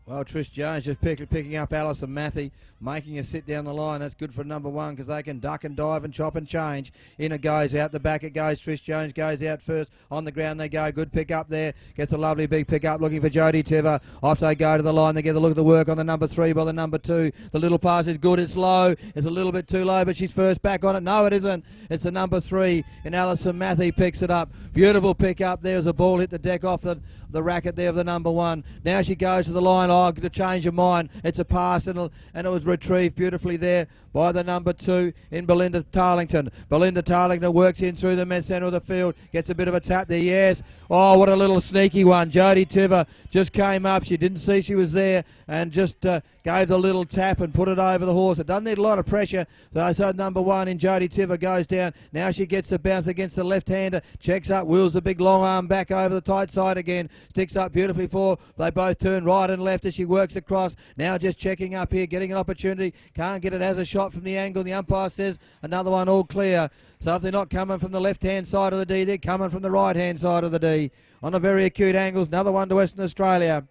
Well, Trish Jones just picking up Alison Matthey, making her sit down the line. That's good for number 1 because they can duck and dive and chop and change. In it goes, out the back it goes. Trish Jones goes out first. On the ground they go. Good pick up there. Gets a lovely big pick up looking for Jodie Tiver. Off they go to the line. They get a look at the work on the number 3 by the number 2. The little pass is good. It's low. It's a little bit too low, but she's first back on it. No, it isn't. It's the number 3, and Alison Matthey picks it up. Beautiful pick up there as the ball hit the deck off the racket there of the number 1. Now she goes to the line. Oh, to change her mind. It's a pass, and it was retrieved beautifully there by the number 2 in Belinda Tarlington. Belinda Tarlington works in through the centre of the field, gets a bit of a tap there, yes. Oh, what a little sneaky one. Jodie Tiver just came up, she didn't see she was there, and just gave the little tap and put it over the horse. It doesn't need a lot of pressure, so number 1 in Jodie Tiver goes down. Now she gets the bounce against the left-hander, checks up, wheels the big long arm back over the tight side again, sticks up beautifully for, they both turn right and left as she works across. Now just checking up here, getting an opportunity, can't get it, has a shot from the angle. The umpire says another one all clear. So if they're not coming from the left-hand side of the D, they're coming from the right-hand side of the D. On a very acute angles, another one to Western Australia.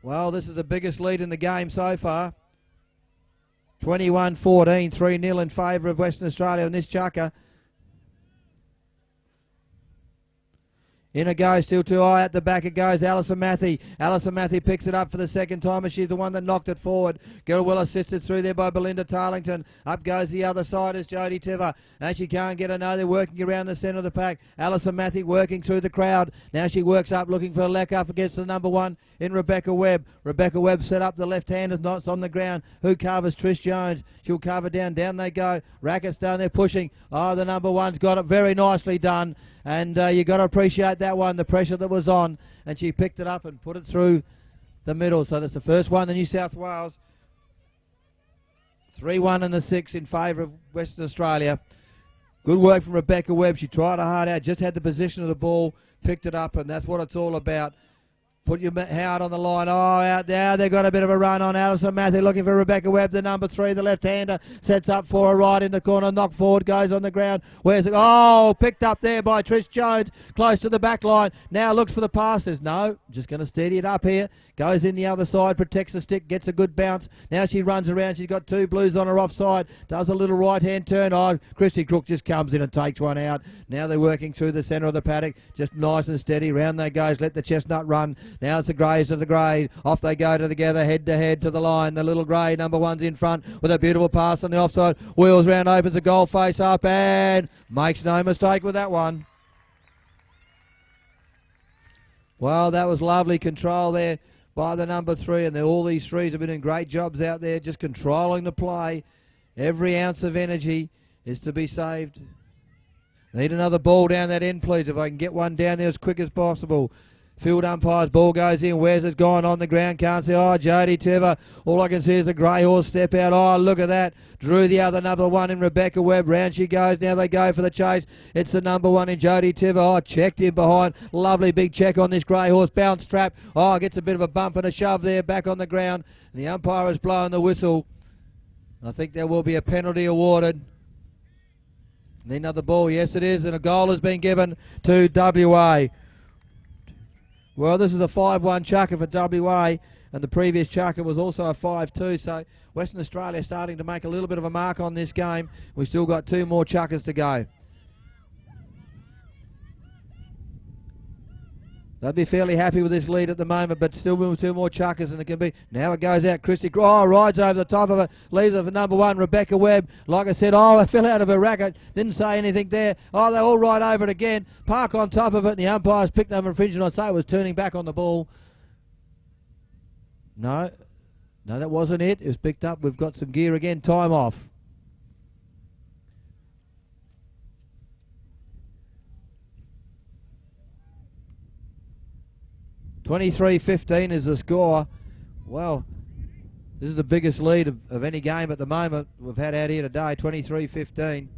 Well, this is the biggest lead in the game so far. 21-14, 3-0 in favour of Western Australia in this chucker. In it goes, still too high at the back it goes, Alison Matthew. Alison Matthew picks it up for the second time, and she's the one that knocked it forward. Girl well assisted through there by Belinda Tarlington. Up goes the other side is Jodie Tiver. And she can't get another, they're working around the centre of the pack. Alison Matthew working through the crowd. Now she works up looking for a leg up against the number 1 in Rebecca Webb. Rebecca Webb set up the left-handed knots on the ground. Who covers? Trish Jones. She'll cover down. Down they go. Rackets down there pushing. Oh, the number 1's got it very nicely done. And you got to appreciate that one, the pressure that was on. And she picked it up and put it through the middle. So that's the first one, the New South Wales. 3-1 and the 6 in favour of Western Australia. Good work from Rebecca Webb. She tried her hard out, just had the position of the ball, picked it up, and that's what it's all about. Put your heart on the line. Oh, out there. They've got a bit of a run on Alison Matthew looking for Rebecca Webb, the number 3, the left-hander. Sets up for her right in the corner. Knock forward, goes on the ground. Where's it? Oh, picked up there by Trish Jones. Close to the back line. Now looks for the passes. No, just going to steady it up here. Goes in the other side, protects the stick, gets a good bounce. Now she runs around. She's got 2 blues on her offside. Does a little right-hand turn. Oh, Christy Crook just comes in and takes one out. Now they're working through the centre of the paddock. Just nice and steady. Round they goes. Let the chestnut run. Now it's the greys of the grey. Off they go together, head to head to the line. The little grey number 1's in front with a beautiful pass on the offside. Wheels round, opens the goal face up and makes no mistake with that one. Well, that was lovely control there by the number 3, and all these 3s have been doing great jobs out there, just controlling the play. Every ounce of energy is to be saved. Need another ball down that end, please, if I can get one down there as quick as possible. Field umpires, ball goes in. Where's it gone on the ground? Can't see. Oh, Jodie Tiver. All I can see is the grey horse step out. Oh, look at that. Drew the other number 1 in Rebecca Webb. Round she goes. Now they go for the chase. It's the number 1 in Jodie Tiver. Oh, checked in behind. Lovely big check on this grey horse. Bounce trap. Oh, gets a bit of a bump and a shove there back on the ground. And the umpire has blown the whistle. I think there will be a penalty awarded. Need another ball. Yes, it is. And a goal has been given to WA. Well, this is a 5-1 chucker for WA, and the previous chucker was also a 5-2, so Western Australia starting to make a little bit of a mark on this game. We've still got 2 more chuckers to go. They'll be fairly happy with this lead at the moment, but still with 2 more chuckers, and it can be. Now it goes out. Christy, oh, rides over the top of it, leaves it for number 1, Rebecca Webb. Like I said, oh, it fell out of her racket. Didn't say anything there. Oh, they all ride over it again. Park on top of it, and the umpires picked up infringement. I'd say it was turning back on the ball. No, that wasn't it. It was picked up. We've got some gear again. Time off. (23-15) is the score. Well, this is the biggest lead of any game at the moment we've had out here today, 23-15.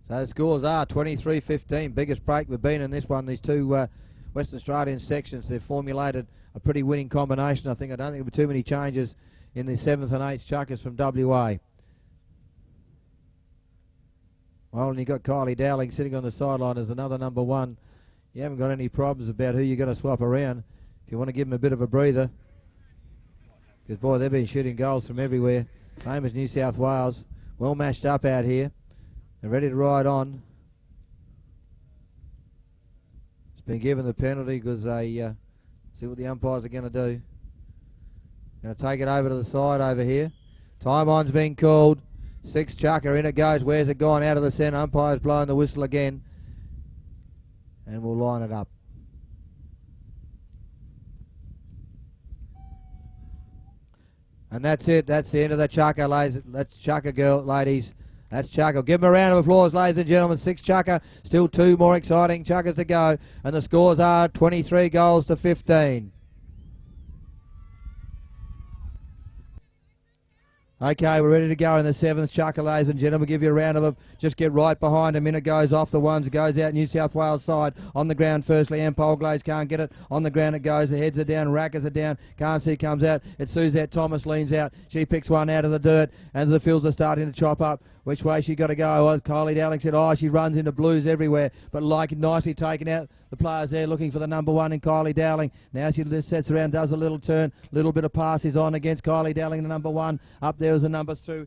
So the scores are 23-15, biggest break we've been in this one. These 2 Western Australian sections, they've formulated a pretty winning combination. I don't think there'll be too many changes in the 7th and 8th chuckers from WA. Well, and you've got Kylie Dowling sitting on the sideline as another number 1. You haven't got any problems about who you're going to swap around if you want to give them a bit of a breather. Because, boy, they've been shooting goals from everywhere. Same as New South Wales. Well matched up out here. They're ready to ride on. It's been given the penalty because they see what the umpires are going to do. Going to take it over to the side over here. Time on's been called. 6 chucker, in it goes. Where's it gone? Out of the centre. Umpire's blowing the whistle again. And we'll line it up. And that's it. That's the end of the chucker, ladies. That's chucker, ladies. That's chucker. Give them a round of applause, ladies and gentlemen. 6 chucker. Still 2 more exciting chuckers to go. And the scores are 23 goals to 15. Okay, we're ready to go in the 7th chucker, ladies and gentlemen. Give you a round of them. Just get right behind him. In it goes off the ones. Goes out New South Wales side. On the ground firstly. Anne Polglaze can't get it. On the ground it goes. The heads are down. Rackers are down. Can't see comes out. It's Suzette Thomas leans out. She picks one out of the dirt. And the fields are starting to chop up. Which way she got to go? Well, Kylie Dowling said, she runs into blues everywhere. But nicely taken out. The players there looking for the number 1 in Kylie Dowling. Now she sets around, does a little turn. Little bit of pass is on against Kylie Dowling, the number 1. Up there is the number 3,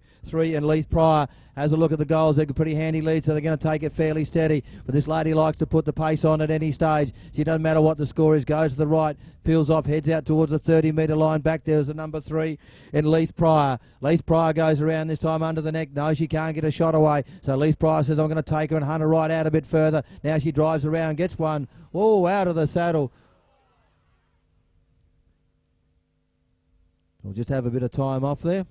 and Leith Pryor has a look at the goals. They're a pretty handy lead, so they're going to take it fairly steady. But this lady likes to put the pace on at any stage. She doesn't matter what the score is. Goes to the right, peels off, heads out towards the 30-metre line. Back there is the number 3 in Leith Pryor. Leith Pryor goes around this time under the neck. No, she can't get a shot away. So Leith Pryor says, I'm going to take her and hunt her right out a bit further. Now she drives around, gets one. Oh, out of the saddle. We'll just have a bit of time off there.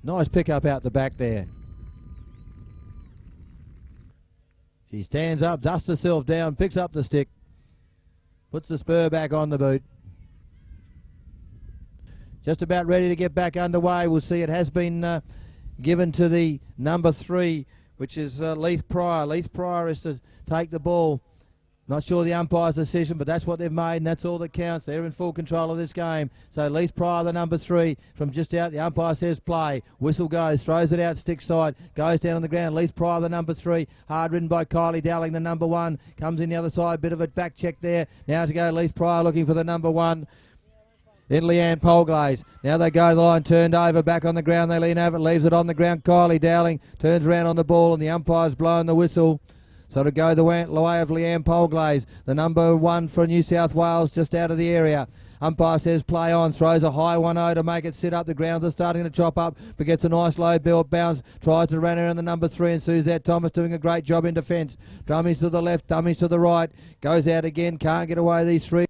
Nice pick up out the back there. She stands up, dusts herself down, picks up the stick, puts the spur back on the boot. Just about ready to get back underway. We'll see it has been given to the number 3, which is Leith Pryor. Leith Pryor is to take the ball. Not sure the umpire's decision, but that's what they've made, and that's all that counts. They're in full control of this game. So Leith Pryor, the number 3, from just out. The umpire says play. Whistle goes, throws it out stick side, goes down on the ground. Leith Pryor, the number 3, hard ridden by Kylie Dowling, the number 1. Comes in the other side, bit of a back check there. Now to go Leith Pryor looking for the number 1. In Leanne Polglaze. Now they go to the line, turned over, back on the ground. They lean over, leaves it on the ground. Kylie Dowling turns around on the ball, and the umpire's blowing the whistle. So to go the way of Leanne Polglaze, the number 1 for New South Wales, just out of the area. Umpire says play on, throws a high 1-0 to make it sit up. The grounds are starting to chop up, but gets a nice low belt bounce. Tries to run around the number 3, and Suzette Thomas doing a great job in defence. Dummies to the left, dummies to the right. Goes out again, can't get away these 3.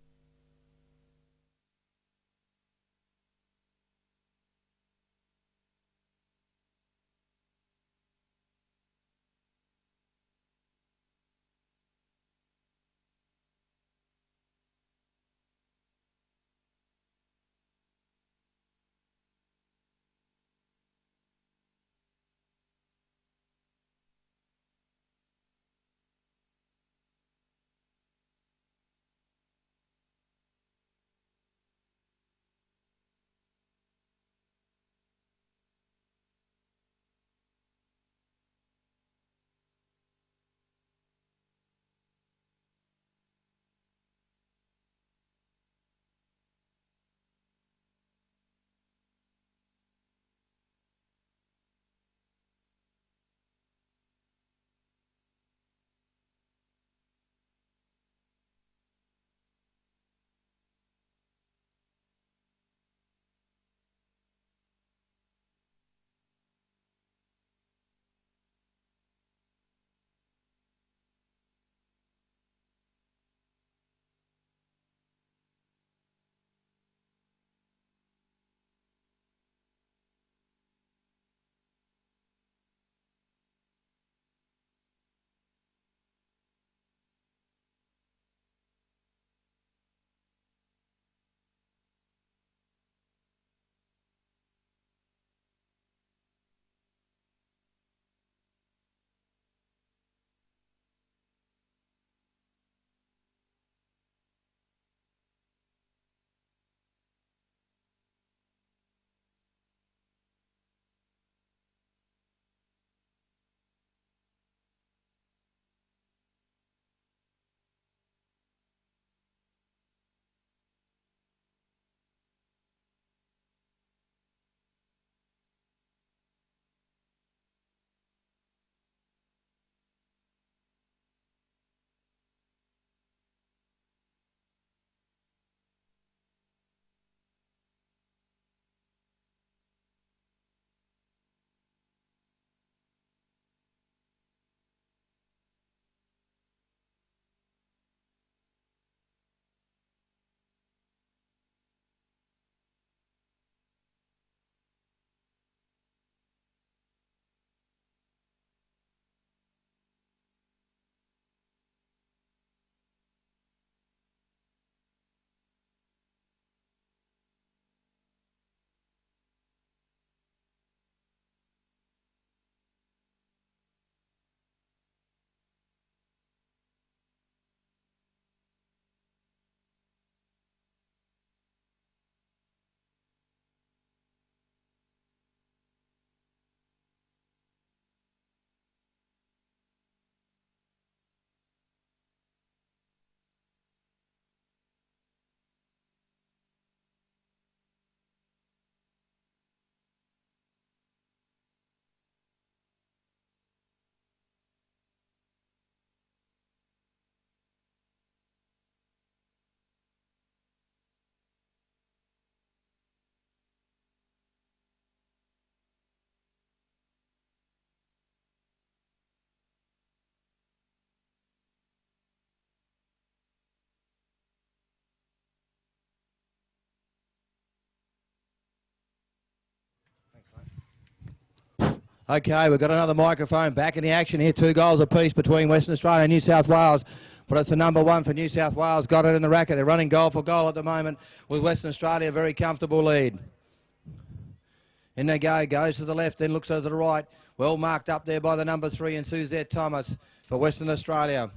Okay, we've got another microphone back in the action here. 2 goals apiece between Western Australia and New South Wales. But it's the number 1 for New South Wales. Got it in the racket. They're running goal for goal at the moment with Western Australia. A very comfortable lead. In they go. Goes to the left, then looks over to the right. Well marked up there by the number 3 and Suzette Thomas for Western Australia.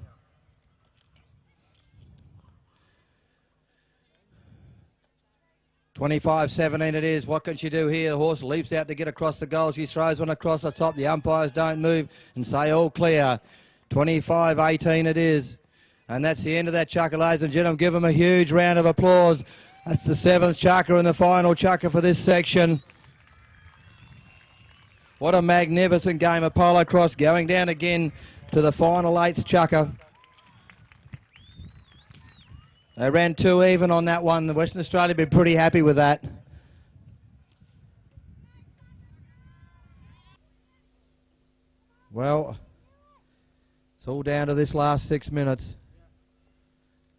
(25-17) it is. What can she do here? The horse leaps out to get across the goal. She throws one across the top. The umpires don't move and say all clear. 25-18 it is. And that's the end of that chukker, ladies and gentlemen. Give them a huge round of applause. That's the 7th chukker and the final chukker for this section. What a magnificent game of Polocrosse, going down again to the final 8th chukker. They ran 2 even on that one. The Western Australia been pretty happy with that. Well, it's all down to this last 6 minutes.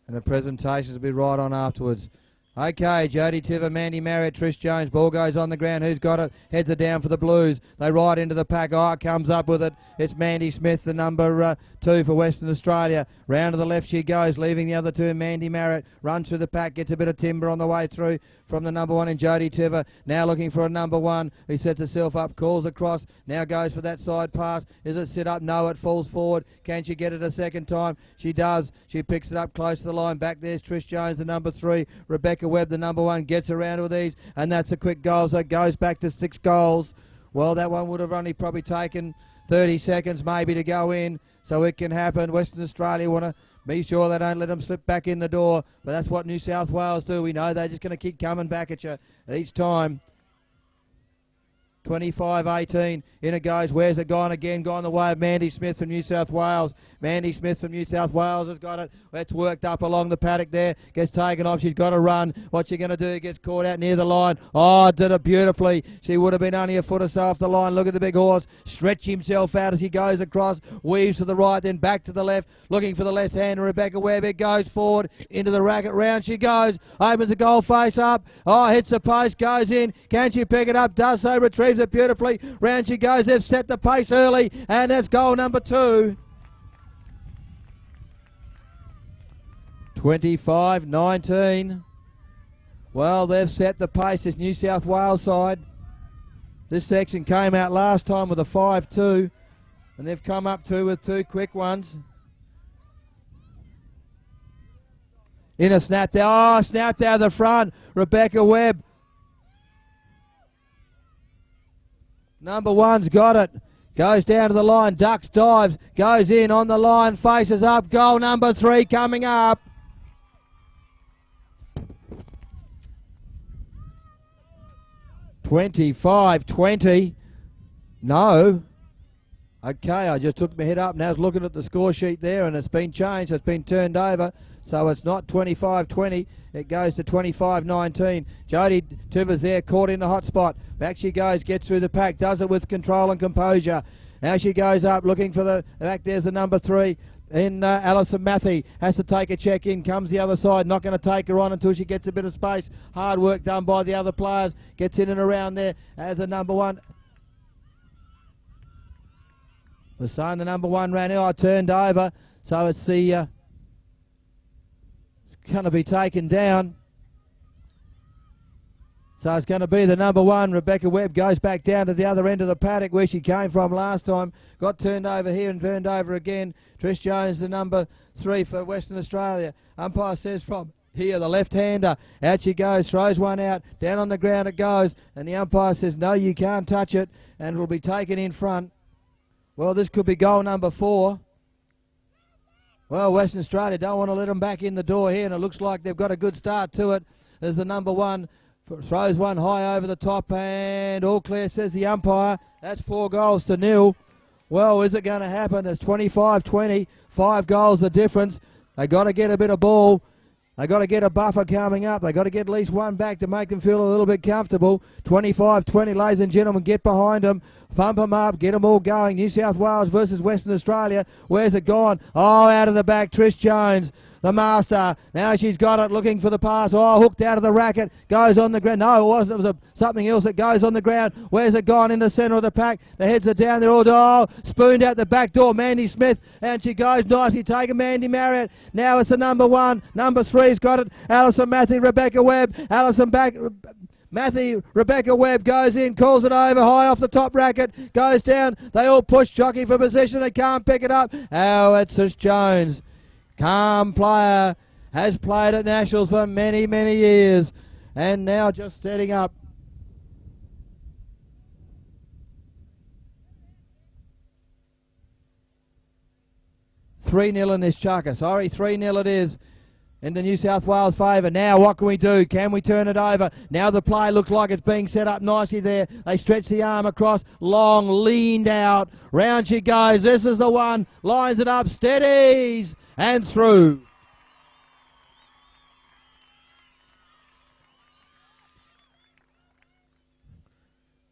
And the presentations will be right on afterwards. Okay, Jodie Tiver, Mandy Marriott, Trish Jones. Ball goes on the ground. Who's got it? Heads are down for the Blues. They ride into the pack. Oh, comes up with it. It's Mandy Smith, the number 2 for Western Australia. Round to the left she goes, leaving the other 2. Mandy Marriott runs through the pack, gets a bit of timber on the way through from the number 1 in Jodie Tiver. Now looking for a number 1 who sets herself up, calls across. Now goes for that side pass. Is it sit up? No, it falls forward. Can she get it a second time? She does. She picks it up close to the line. Back there's Trish Jones, the number 3. Rebecca Webb, the number 1, gets around with these, and that's a quick goal, so it goes back to 6 goals. Well, that one would have only probably taken 30 seconds maybe to go in, so it can happen. Western Australia want to be sure they don't let them slip back in the door, but that's what New South Wales do. We know they're just going to keep coming back at you each time. 25-18, in it goes. Where's it gone again? Gone the way of Mandy Smith from New South Wales. Mandy Smith from New South Wales has got it. It's worked up along the paddock there. Gets taken off. She's got to run. What's she going to do? Gets caught out near the line. Oh, did it beautifully. She would have been only a foot or so off the line. Look at the big horse. Stretch himself out as he goes across. Weaves to the right, then back to the left. Looking for the left hand. Rebecca Webb. It goes forward into the racket. Round she goes. Opens the goal face up. Oh, hits the post. Goes in. Can she pick it up? Does so. Retrieves it beautifully. Round she goes. They've set the pace early, and that's goal number 2. 25-19. Well, they've set the pace, this New South Wales side. This section came out last time with a 5-2, and they've come up with 2 quick ones. In a snap there. Oh, snapped out of the front. Rebecca Webb. Number 1's got it. Goes down to the line. Ducks, dives. Goes in on the line. Faces up. Goal number 3 coming up. (25-20). No. Okay, I just took my head up and I was looking at the score sheet there, and it's been changed. It's been turned over. So it's not 25-20. It goes to 25-19. Jodie Tiver's there, caught in the hot spot. Back she goes, gets through the pack, does it with control and composure. Now she goes up, looking for the back. There's the number 3. In Alison Matthey has to take a check in, comes the other side, not going to take her on until she gets a bit of space. Hard work done by the other players, gets in and around there as the number 1. We're saying the number 1 ran out, turned over, so it's the it's going to be taken down. So it's going to be the number 1. Rebecca Webb goes back down to the other end of the paddock where she came from last time. Got turned over here and turned over again. Trish Jones, the number 3 for Western Australia. Umpire says from here, the left-hander. Out she goes, throws one out. Down on the ground it goes. And the umpire says, no, you can't touch it. And it will be taken in front. Well, this could be goal number 4. Well, Western Australia don't want to let them back in the door here. And it looks like they've got a good start to it. There's the number 1. Throws one high over the top, and all clear, says the umpire. That's 4 goals to 0. Well, is it going to happen? It's 25-20. 5 goals the difference. They got to get a bit of ball. They got to get a buffer coming up. They got to get at least one back to make them feel a little bit comfortable. 25-20, ladies and gentlemen, get behind them. Thump 'em up, get 'em all going. New South Wales versus Western Australia. Where's it gone? Oh, out of the back, Trish Jones. The master, now she's got it, looking for the pass. Oh, hooked out of the racket, goes on the ground. No, it wasn't. It was something else that goes on the ground. Where's it gone? In the centre of the pack. The heads are down. They're all spooned out the back door. Mandy Smith, and she goes nicely, taking Mandy Marriott. Now it's the number 1. Number 3's got it. Alison Matthew, Rebecca Webb. Alison back. Matthew, Rebecca Webb goes in, calls it over, high off the top racket, goes down. They all push, jockey for position. They can't pick it up. Oh, it's Trish Jones. Calm player, has played at Nationals for many, many years, and now just setting up. $3-0 in this chucker. Sorry, 3-0 it is in the New South Wales favour. Now what can we do? Can we turn it over? Now the play looks like it's being set up nicely there. They stretch the arm across, long, leaned out. Round she goes. This is the one. Lines it up, steadies, and through.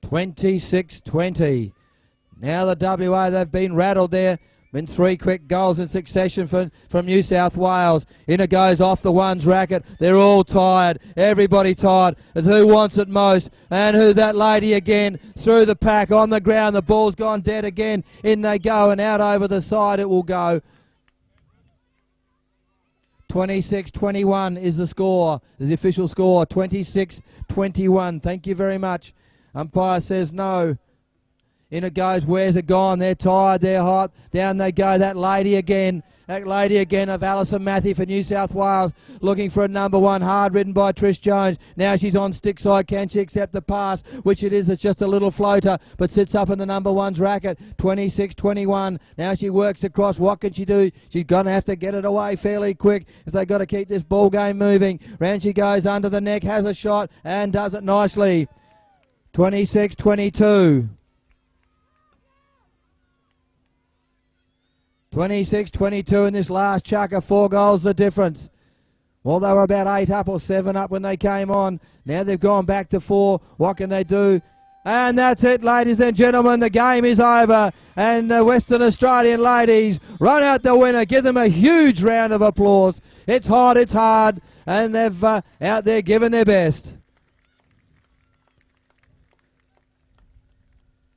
$26.20. Now the WA, they've been rattled there. Been 3 quick goals in succession from New South Wales. In it goes off the one's racket. They're all tired. Everybody tired. It's who wants it most. And who that lady again. Through the pack on the ground. The ball's gone dead again. In they go and out over the side it will go. 26-21 is the score. Is the official score. 26-21. Thank you very much. Umpire says no. In it goes. Where's it gone? They're tired. They're hot. Down they go. That lady again. That lady again of Alison Matthew for New South Wales. Looking for a number 1. Hard ridden by Trish Jones. Now she's on stick side. Can she accept the pass? Which it is. It's just a little floater. But sits up in the number 1's racket. 26-21. Now she works across. What can she do? She's going to have to get it away fairly quick if they've got to keep this ball game moving. Round she goes under the neck. Has a shot. And does it nicely. 26-22. 26-22 in this last chucker. 4 goals the difference. Well, they were about 8 up or 7 up when they came on. Now they've gone back to 4. What can they do? And that's it, ladies and gentlemen. The game is over. And the Western Australian ladies run out the winner. Give them a huge round of applause. It's hot, it's hard. And they've out there given their best.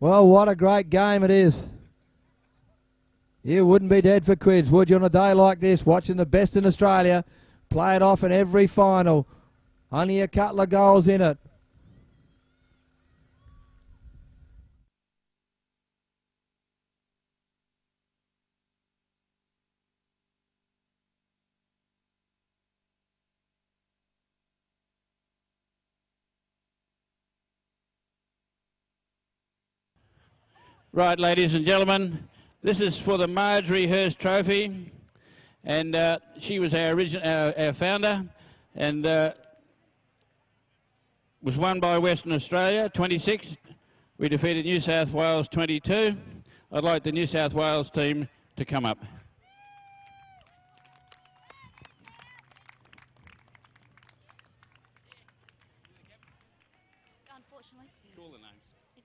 Well, what a great game it is. You wouldn't be dead for quids, would you, on a day like this, watching the best in Australia play it off in every final. Only a couple of goals in it. Right, ladies and gentlemen. This is for the Marjorie Hurst Trophy, and she was our founder, and was won by Western Australia, 26. We defeated New South Wales, 22. I'd like the New South Wales team to come up. Unfortunately. Call the names. Is it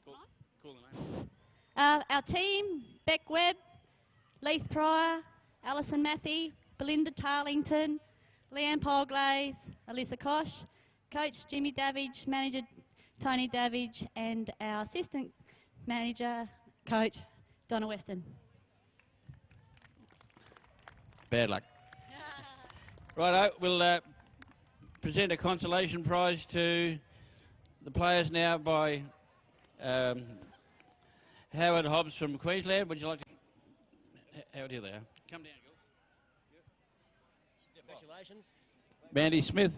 time? Call the names. Our team, Beck Webb, Leith Pryor, Alison Matthew, Belinda Tarlington, Leanne Polglaze, Alyssa Kosh, Coach Jimmy Davidge, Manager Tony Davidge, and our Assistant Manager, Coach Donna Weston. Bad luck. Righto, we'll present a consolation prize to the players now by Howard Hobbs from Queensland. Would you like to... Howard, here they are. Come down, girls. Congratulations. Mandy Smith.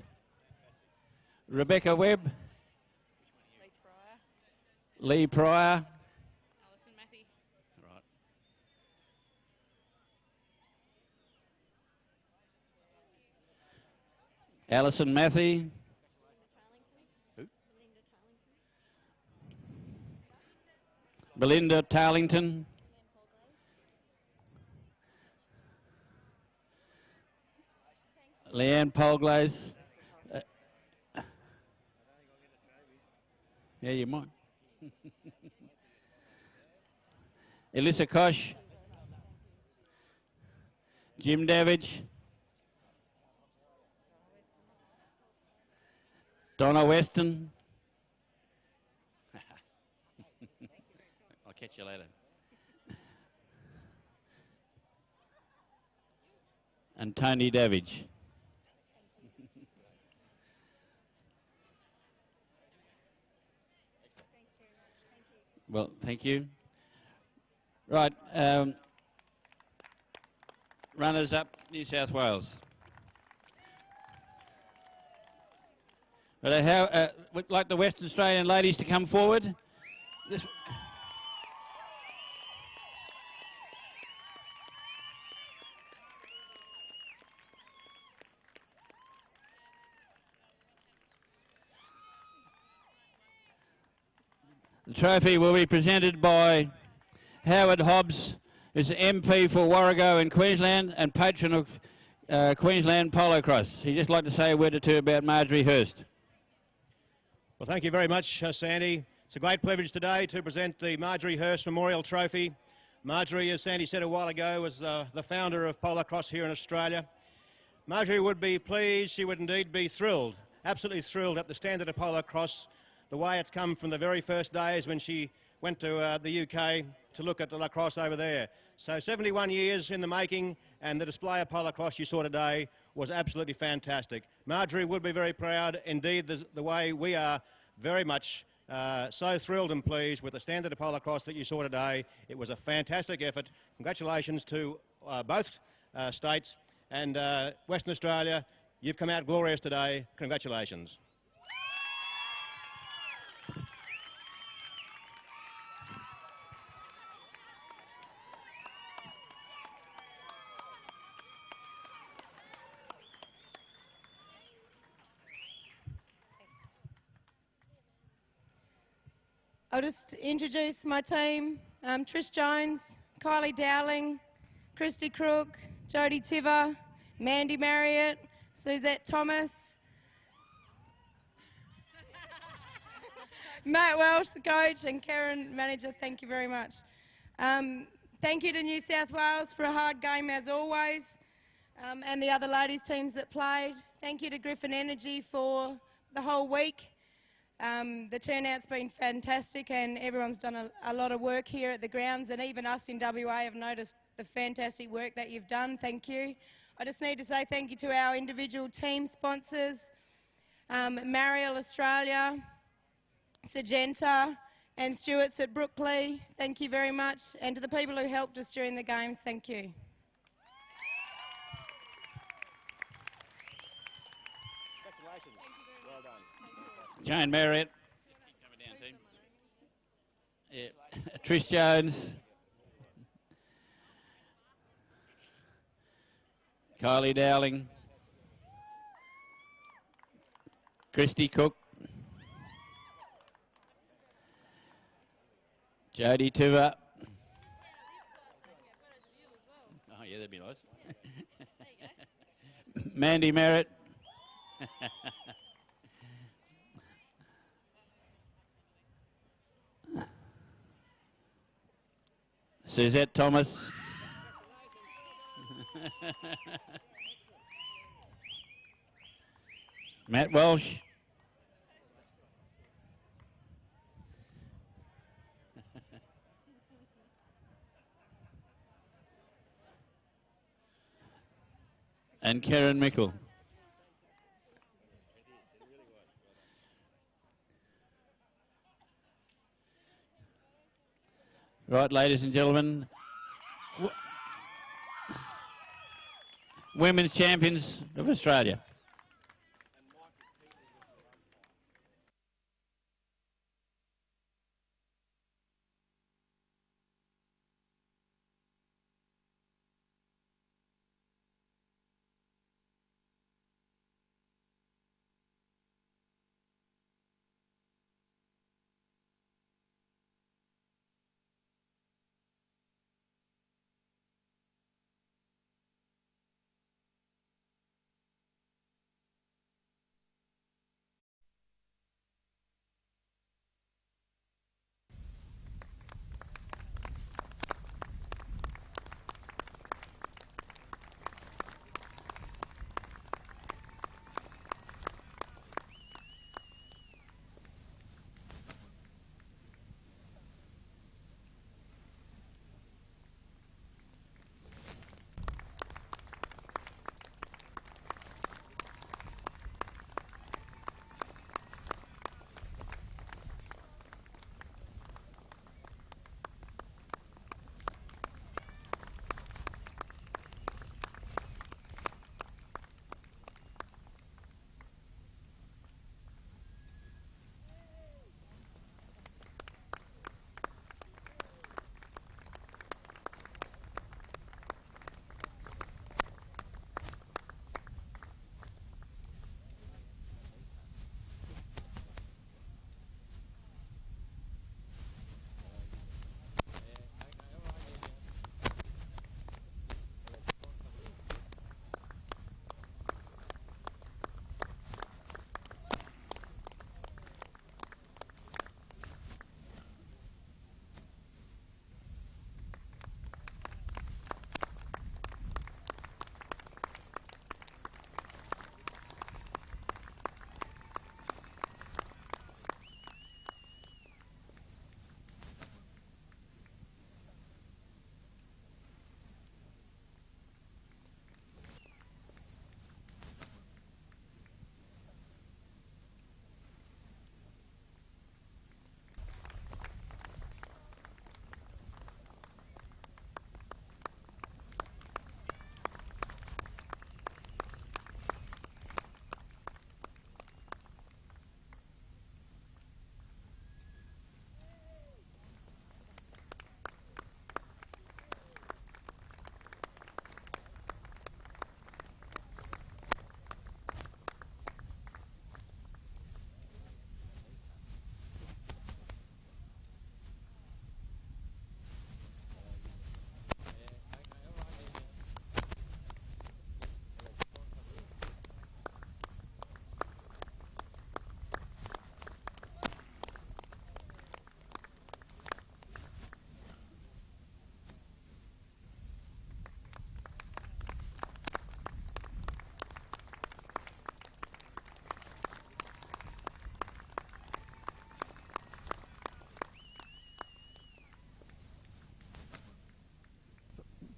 Rebecca Webb. Lee Pryor. Alison Matthew. Right. Alison Matthew. Belinda Tarlington. Leanne Polglaze. Yeah, you might. Alyssa Kosh, Jim Davidge, Donna Weston. I'll catch you later. And Tony Davidge. Well, thank you. Right, runners up, New South Wales. Right, would like the Western Australian ladies to come forward. This. The trophy will be presented by Howard Hobbs, who's MP for Warrego in Queensland and patron of Queensland Polocrosse. He'd just like to say a word or two about Marjorie Hurst. Well, thank you very much, Sandy. It's a great privilege today to present the Marjorie Hurst Memorial Trophy. Marjorie, as Sandy said a while ago, was the founder of Polocrosse here in Australia. Marjorie would be pleased, she would indeed be thrilled, absolutely thrilled at the standard of Polocrosse, the way it's come from the very first days when she went to the UK to look at the lacrosse over there. So 71 years in the making, and the display of Polocrosse you saw today was absolutely fantastic. Marjorie would be very proud, indeed the way we are very much so thrilled and pleased with the standard of Polocrosse that you saw today. It was a fantastic effort. Congratulations to both states, and Western Australia, you've come out glorious today. Congratulations. I'll just introduce my team. Trish Jones, Kylie Dowling, Christy Crook, Jodie Tiver, Mandy Marriott, Suzette Thomas, Matt Welsh, the coach, and Karen, manager. Thank you very much. Thank you to New South Wales for a hard game as always, and the other ladies teams that played. Thank you to Griffin Energy for the whole week. The turnout's been fantastic, and everyone's done a lot of work here at the grounds, and even us in WA have noticed the fantastic work that you've done. Thank you. I just need to say thank you to our individual team sponsors, Mariel Australia, Sagenta, and Stewart's at Brookley. Thank you very much. And to the people who helped us during the games, thank you. Congratulations. Well done. Jane Marriott. Yeah. Trish Jones. Kylie Dowling. Christy Cook. Jodie Tiver. Oh yeah, that'd be nice. Mandy Merritt. Suzette Thomas. Matt Welsh. And Karen Mickle. Right, ladies and gentlemen, Women's Champions of Australia.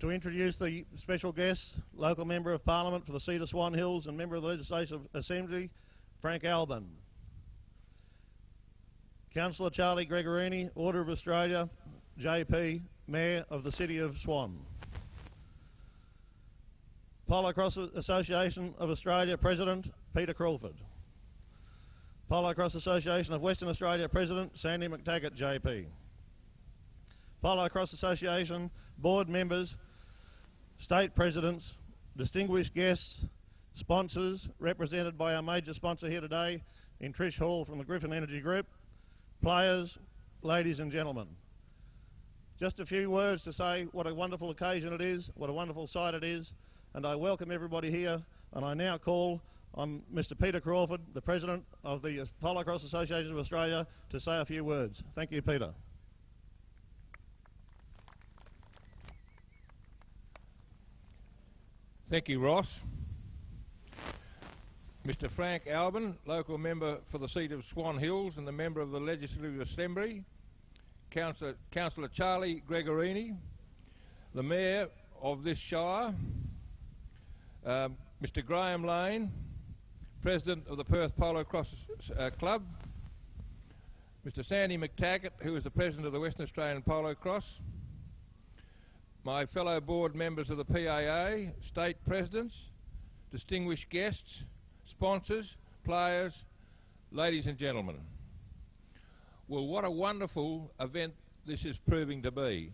to introduce the special guest, local Member of Parliament for the seat of Swan Hills and Member of the Legislative Assembly, Frank Albin. Councillor Charlie Gregorini, Order of Australia, JP, Mayor of the City of Swan. Polocrosse Association of Australia President, Peter Crawford. Polocrosse Association of Western Australia President, Sandy Mctaggart, JP. Polocrosse Association Board Members, State Presidents, distinguished guests, sponsors, represented by our major sponsor here today in Trish Hall from the Griffin Energy Group, players, ladies and gentlemen. Just a few words to say what a wonderful occasion it is, what a wonderful sight it is, and I welcome everybody here, and I now call on Mr. Peter Crawford, the President of the Polocrosse Association of Australia, to say a few words. Thank you, Peter. Thank you, Ross. Mr. Frank Albin, local member for the seat of Swan Hills and the member of the Legislative Assembly. Councillor Charlie Gregorini, the Mayor of this Shire. Mr. Graham Lane, President of the Perth Polocrosse Club. Mr. Sandy Mctaggart, who is the President of the Western Australian Polocrosse. My fellow board members of the PAA, state presidents, distinguished guests, sponsors, players, ladies and gentlemen. Well, what a wonderful event this is proving to be.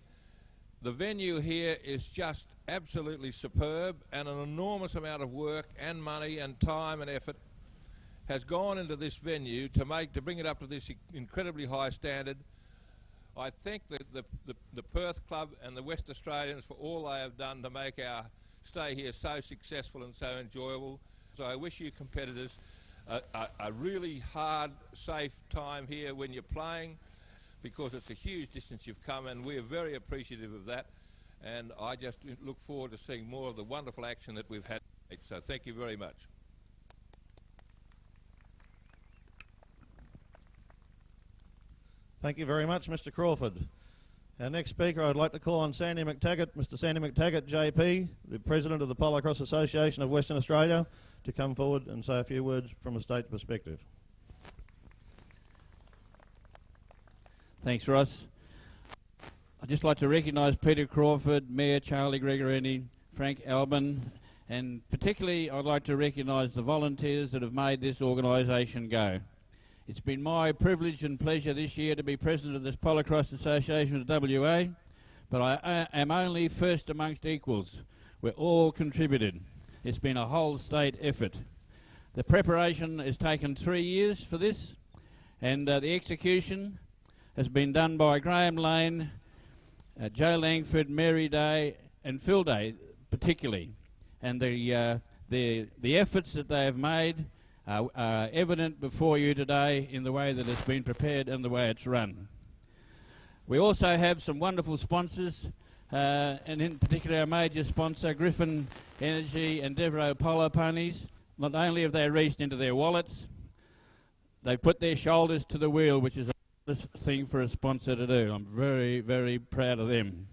The venue here is just absolutely superb, and an enormous amount of work and money and time and effort has gone into this venue to bring it up to this incredibly high standard. I thank the Perth Club and the West Australians for all they have done to make our stay here so successful and so enjoyable. So I wish you competitors a really hard, safe time here when you're playing, because it's a huge distance you've come, and we're very appreciative of that. And I just look forward to seeing more of the wonderful action that we've had. So thank you very much. Thank you very much, Mr. Crawford. Our next speaker, I'd like to call on Sandy Mctaggart, Mr. Sandy Mctaggart, JP, the President of the Polocrosse Association of Western Australia, to come forward and say a few words from a state perspective. Thanks, Ross. I'd just like to recognise Peter Crawford, Mayor Charlie Gregorini, Frank Albin, and particularly I'd like to recognise the volunteers that have made this organisation go. It's been my privilege and pleasure this year to be President of this Polocrosse Association of WA, but I am only first amongst equals. We're all contributed. It's been a whole state effort. The preparation has taken 3 years for this, and the execution has been done by Graham Lane, Joe Langford, Mary Day and Phil Day particularly. And the efforts that they have made are evident before you today in the way that it's been prepared and the way it's run. We also have some wonderful sponsors, and in particular our major sponsor, Griffin Energy and Devereux Polo Ponies. Not only have they reached into their wallets, they put their shoulders to the wheel, which is a thing for a sponsor to do. I'm very, very proud of them.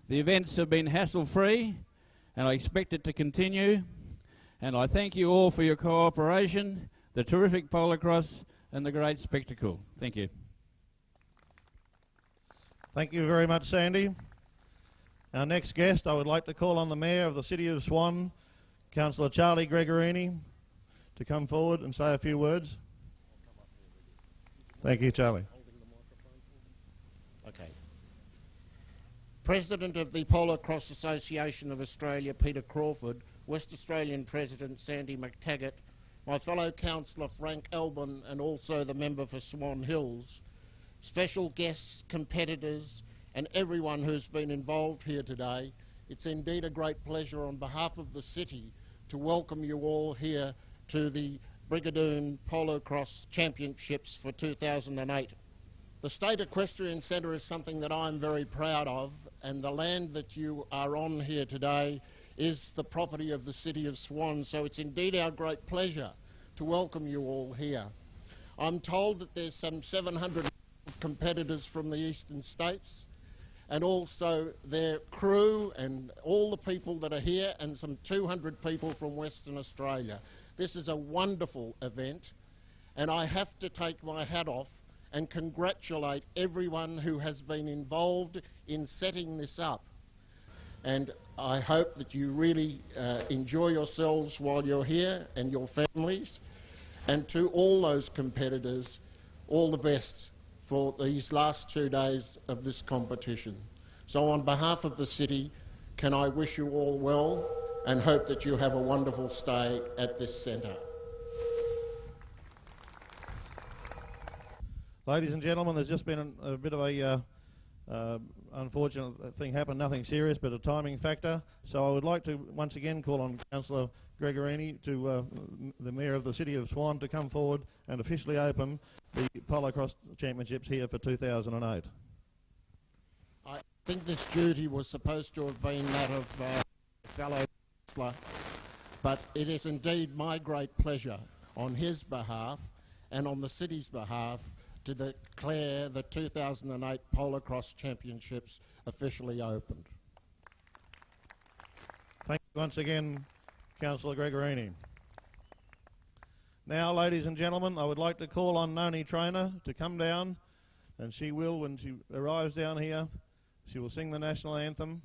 The events have been hassle-free, and I expect it to continue. And I thank you all for your cooperation, the terrific Polocrosse and the great spectacle. Thank you. Thank you very much, Sandy. Our next guest, I would like to call on the Mayor of the City of Swan, Councillor Charlie Gregorini, to come forward and say a few words. Thank you, Charlie. Okay. President of the Polocrosse Association of Australia, Peter Crawford, West Australian President Sandy Mctaggart, my fellow councillor Frank Albin, and also the member for Swan Hills, special guests, competitors, and everyone who's been involved here today. It's indeed a great pleasure on behalf of the city to welcome you all here to the Brigadoon Polocrosse Championships for 2008. The State Equestrian Centre is something that I'm very proud of, and the land that you are on here today is the property of the City of Swan, so it's indeed our great pleasure to welcome you all here. I'm told that there's some 700 competitors from the eastern states, and also their crew and all the people that are here, and some 200 people from Western Australia. This is a wonderful event, and I have to take my hat off and congratulate everyone who has been involved in setting this up. And I hope that you really enjoy yourselves while you're here, and your families. And to all those competitors, all the best for these last 2 days of this competition. So on behalf of the city, can I wish you all well and hope that you have a wonderful stay at this centre. Ladies and gentlemen, there's just been a bit of a unfortunate thing happened, nothing serious, but a timing factor. So I would like to once again call on Councillor Gregorini, the Mayor of the City of Swan, to come forward and officially open the Polocrosse Championships here for 2008. I think this duty was supposed to have been that of fellow councillor, but it is indeed my great pleasure on his behalf and on the city's behalf to declare the 2008 Polocrosse Championships officially opened. Thank you once again, Councillor Gregorini. Now, ladies and gentlemen, I would like to call on Noni Trainer to come down, and she will, when she arrives down here, she will sing the national anthem.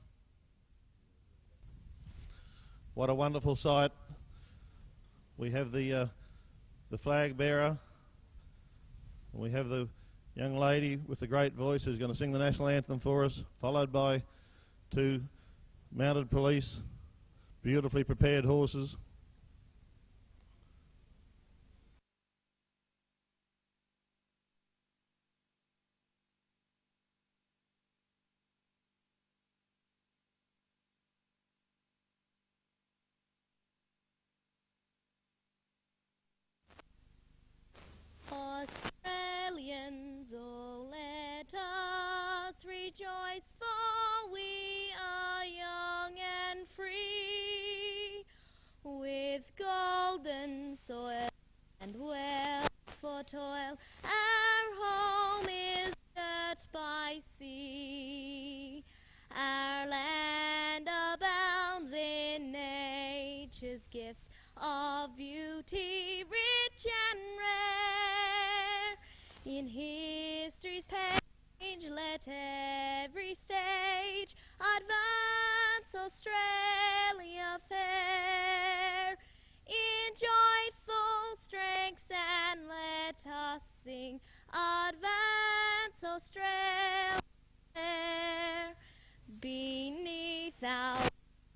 What a wonderful sight. We have the flag bearer. We have the young lady with the great voice who's going to sing the national anthem for us, followed by 2 mounted police, beautifully prepared horses. Australians, oh let us rejoice, for we are young and free, with golden soil and wealth for toil. Our home is girt by sea, our land abounds in nature's gifts of beauty, rich and rare. In history's page, let every stage advance Australia fair. In joyful strengths, and let us sing, advance Australia fair. Beneath our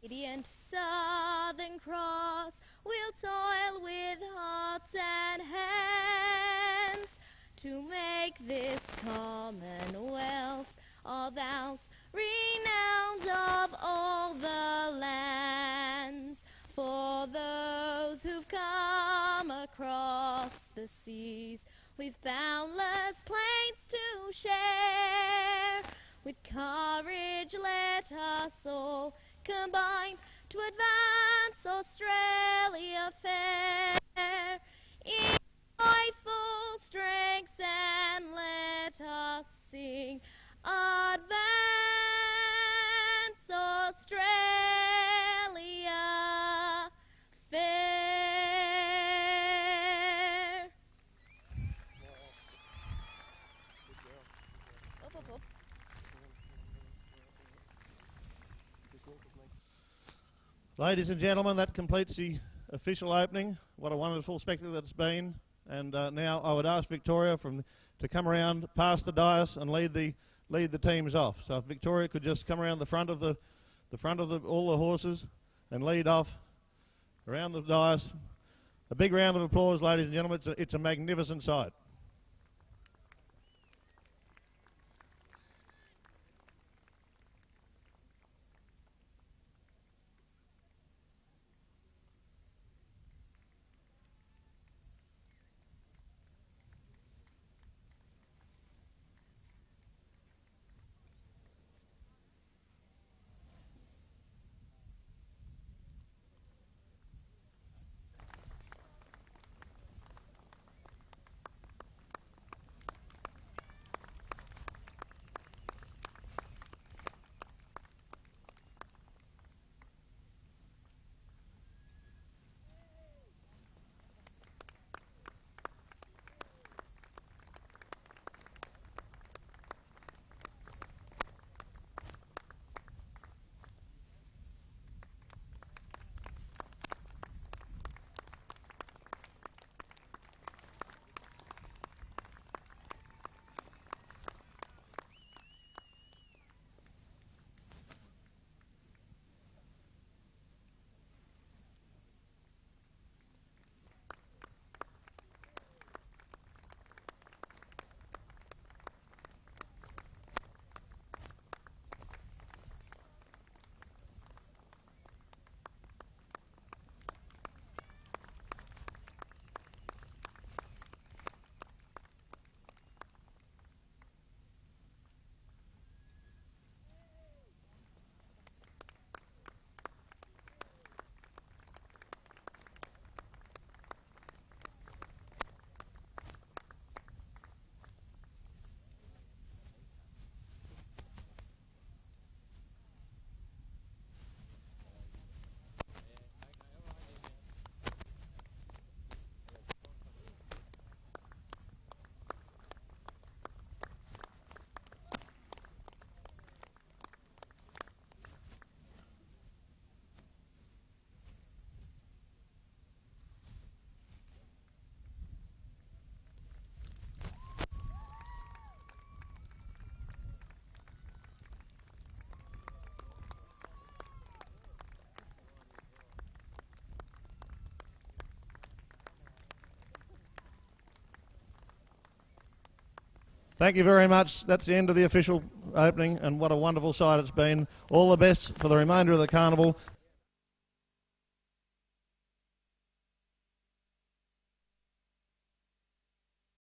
radiant Southern Cross, we'll toil with hearts and hands to make this commonwealth of ours renowned of all the lands. For those who've come across the seas, we've boundless plains to share. With courage let us all combine to advance Australia fair. In joyful strengths, and let us sing, advance Australia fair. Ladies and gentlemen, that completes the official opening. What a wonderful spectacle that's been. And now I would ask Victoria to come around past the dais and lead the teams off. So if Victoria could just come around the front of all the horses and lead off around the dais. A big round of applause, ladies and gentlemen. It's a magnificent sight. Thank you very much. That's the end of the official opening, and what a wonderful sight it's been. All the best for the remainder of the carnival.